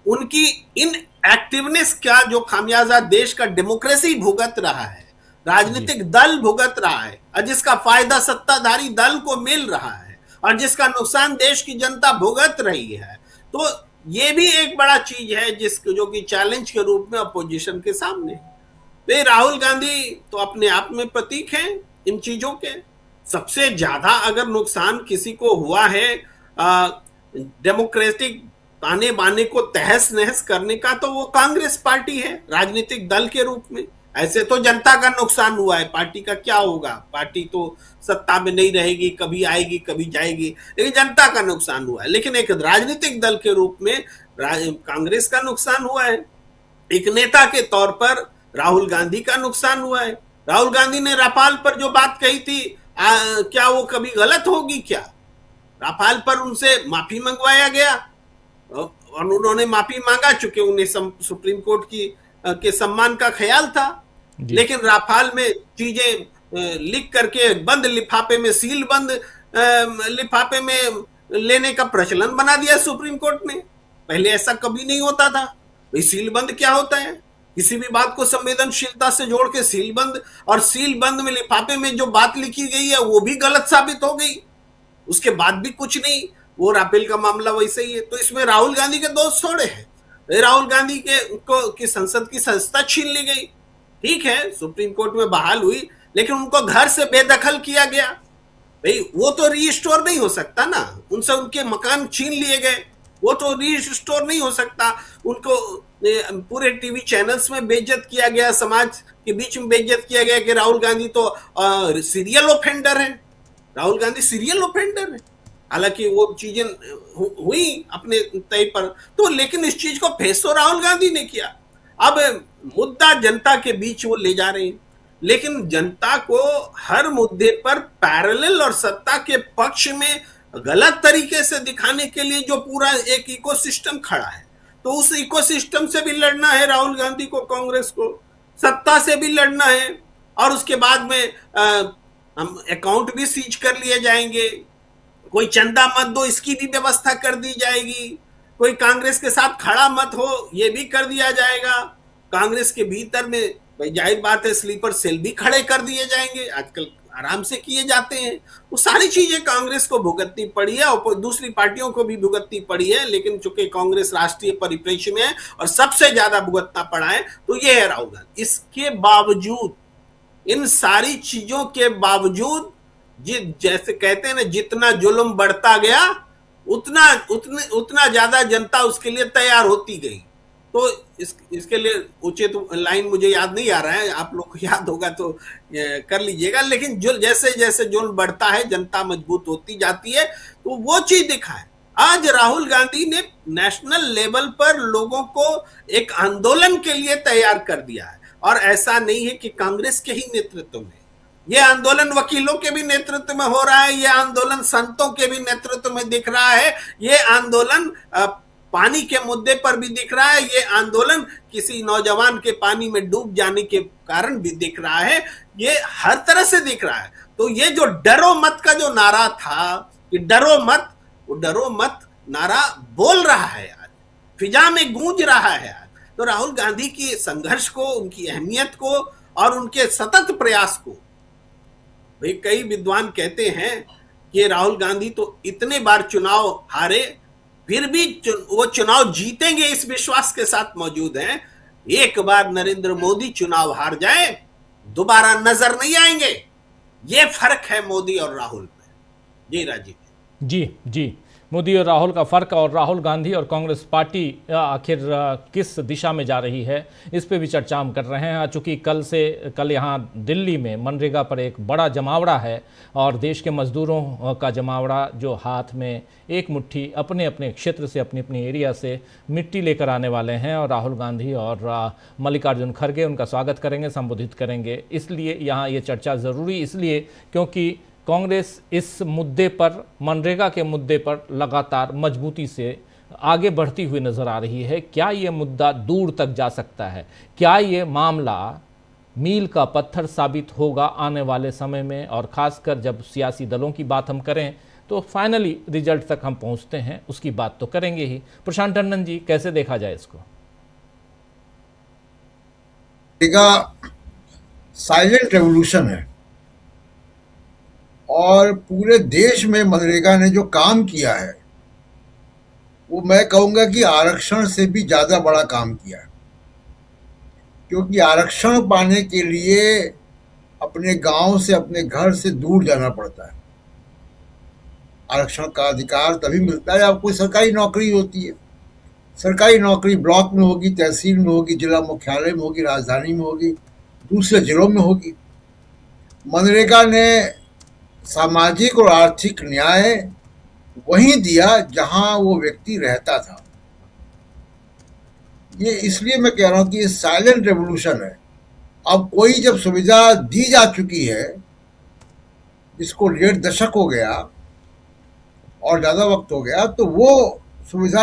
उनकी इन एक्टिवनेस का जो खामियाजा देश का डेमोक्रेसी भुगत रहा है, राजनीतिक दल भुगत रहा है, और जिसका फायदा सत्ताधारी दल को मिल रहा है, और जिसका नुकसान देश की जनता भुगत रही है। तो ये भी एक बड़ा चीज है जो कि चैलेंज के रूप में अपोजिशन के सामने है। वे राहुल गांधी तो अपने आप में प्रतीक हैं इन चीजों के। सबसे ज्यादा अगर नुकसान किसी को हुआ है डेमोक्रेटिक ताने बाने को तहस नहस करने का तो वो कांग्रेस पार्टी है राजनीतिक दल के रूप में। ऐसे तो जनता का नुकसान हुआ है, पार्टी का क्या होगा, पार्टी तो सत्ता में नहीं रहेगी, कभी आएगी कभी जाएगी, लेकिन जनता का नुकसान हुआ है। लेकिन एक राजनीतिक दल के रूप में कांग्रेस का नुकसान हुआ है। एक नेता के तौर पर राहुल गांधी का नुकसान हुआ है। राहुल गांधी ने राफाल पर जो बात कही थी, क्या वो कभी गलत होगी क्या? राफाल पर उनसे माफी मंगवाया गया और उन्होंने माफी मांगा, चूंकि उन्हें सुप्रीम कोर्ट की के सम्मान का ख्याल था। लेकिन राफाल में चीजें लिख करके बंद लिफाफे में, सील बंद लिफाफे में लेने का प्रचलन बना दिया सुप्रीम कोर्ट ने। पहले ऐसा कभी नहीं होता था। भाई सील बंद क्या होता है? किसी भी बात को संवेदनशीलता से जोड़ के सील बंद, और सील बंद में लिफाफे में जो बात लिखी गई है वो भी गलत साबित हो गई, उसके बाद भी कुछ नहीं। वो राफेल का मामला वैसे ही है। तो इसमें राहुल गांधी के दोस्त थोड़े हैं। राहुल गांधी की संसद की संस्था छीन ली गई, ठीक है, सुप्रीम कोर्ट में बहाल हुई, लेकिन उनको घर से बेदखल किया गया। भाई वो तो रीस्टोर नहीं हो सकता ना, उनसे उनके मकान छीन लिए गए, वो तो रीस्टोर नहीं हो सकता। उनको पूरे टीवी चैनल्स में बेइज्जत किया गया, समाज के बीच में बेइज्जत किया गया कि राहुल गांधी तो सीरियल ऑफेंडर है, राहुल गांधी सीरियल ऑफेंडर है। हालांकि वो चीजें हुई अपने तय पर, तो लेकिन इस चीज को फेस तो राहुल गांधी ने किया। अब मुद्दा जनता के बीच वो ले जा रहे हैं, लेकिन जनता को हर मुद्दे पर पैरेलल और सत्ता के पक्ष में गलत तरीके से दिखाने के लिए जो पूरा एक इकोसिस्टम खड़ा है, तो उस इकोसिस्टम से भी लड़ना है राहुल गांधी को, कांग्रेस को, सत्ता से भी लड़ना है। और उसके बाद में हम अकाउंट भी सीज कर लिए जाएंगे, कोई चंदा मत दो इसकी भी व्यवस्था कर दी जाएगी, कोई कांग्रेस के साथ खड़ा मत हो ये भी कर दिया जाएगा। कांग्रेस के भीतर में भाई जाहिर बात है स्लीपर सेल भी खड़े कर दिए जाएंगे, आजकल आराम से किए जाते हैं। वो सारी चीजें कांग्रेस को भुगतनी पड़ी है और दूसरी पार्टियों को भी भुगतनी पड़ी है, लेकिन चूंकि कांग्रेस राष्ट्रीय परिप्रेक्ष्य में है और सबसे ज्यादा भुगतना पड़ा है, तो ये है राहुल गांधी। इसके बावजूद, इन सारी चीजों के बावजूद, जैसे कहते हैं ना, जितना जुल्म बढ़ता गया उतना ज्यादा जनता उसके लिए तैयार होती गई। तो इसके लिए उचित लाइन मुझे याद नहीं आ रहा है, आप लोग को याद होगा तो कर लीजिएगा, लेकिन जैसे जैसे जुल्म बढ़ता है जनता मजबूत होती जाती है, तो वो चीज दिखा है। आज राहुल गांधी ने नेशनल लेवल पर लोगों को एक आंदोलन के लिए तैयार कर दिया है। और ऐसा नहीं है कि कांग्रेस के ही नेतृत्व में, ये आंदोलन वकीलों के भी नेतृत्व में हो रहा है, ये आंदोलन संतों के भी नेतृत्व में दिख रहा है, ये आंदोलन पानी के मुद्दे पर भी दिख रहा है, ये आंदोलन किसी नौजवान के पानी में डूब जाने के कारण भी दिख रहा है, ये हर तरह से दिख रहा है। तो ये जो डरो मत का जो नारा था कि डरो मत, वो डरो मत नारा बोल रहा है आज, फिजा में गूंज रहा है आज। तो राहुल गांधी की संघर्ष को, उनकी अहमियत को और उनके सतत प्रयास को, भाई कई विद्वान कहते हैं कि राहुल गांधी तो इतने बार चुनाव हारे, फिर भी वो चुनाव जीतेंगे इस विश्वास के साथ मौजूद हैं। एक बार नरेंद्र मोदी चुनाव हार जाए दोबारा नजर नहीं आएंगे। ये फर्क है मोदी और राहुल में। जी राजीव जी, मोदी और राहुल का फर्क, और राहुल गांधी और कांग्रेस पार्टी आखिर किस दिशा में जा रही है, इस पे भी चर्चा हम कर रहे हैं। चूँकि कल यहाँ दिल्ली में मनरेगा पर एक बड़ा जमावड़ा है और देश के मजदूरों का जमावड़ा जो हाथ में एक मुट्ठी अपने अपने क्षेत्र से, अपनी अपनी एरिया से मिट्टी लेकर आने वाले हैं, और राहुल गांधी और मल्लिकार्जुन खड़गे उनका स्वागत करेंगे, संबोधित करेंगे। इसलिए यहाँ ये चर्चा ज़रूरी इसलिए क्योंकि कांग्रेस इस मुद्दे पर, मनरेगा के मुद्दे पर लगातार मजबूती से आगे बढ़ती हुई नज़र आ रही है। क्या ये मुद्दा दूर तक जा सकता है? क्या ये मामला मील का पत्थर साबित होगा आने वाले समय में? और ख़ासकर जब सियासी दलों की बात हम करें तो फाइनली रिजल्ट तक हम पहुंचते हैं, उसकी बात तो करेंगे ही। प्रशांत टंडन जी, कैसे देखा जाए इसको? साइलेंट रेवोल्यूशन है और पूरे देश में मनरेगा ने जो काम किया है वो मैं कहूँगा कि आरक्षण से भी ज़्यादा बड़ा काम किया है, क्योंकि आरक्षण पाने के लिए अपने गांव से, अपने घर से दूर जाना पड़ता है। आरक्षण का अधिकार तभी मिलता है जब कोई सरकारी नौकरी होती है। सरकारी नौकरी ब्लॉक में होगी, तहसील में होगी, जिला मुख्यालय में होगी, राजधानी में होगी, दूसरे जिलों में होगी। मनरेगा ने सामाजिक और आर्थिक न्याय वहीं दिया जहां वो व्यक्ति रहता था। ये इसलिए मैं कह रहा हूं कि ये साइलेंट रेवोल्यूशन है। अब कोई जब सुविधा दी जा चुकी है, जिसको 1.5 दशक हो गया और ज्यादा वक्त हो गया, तो वो सुविधा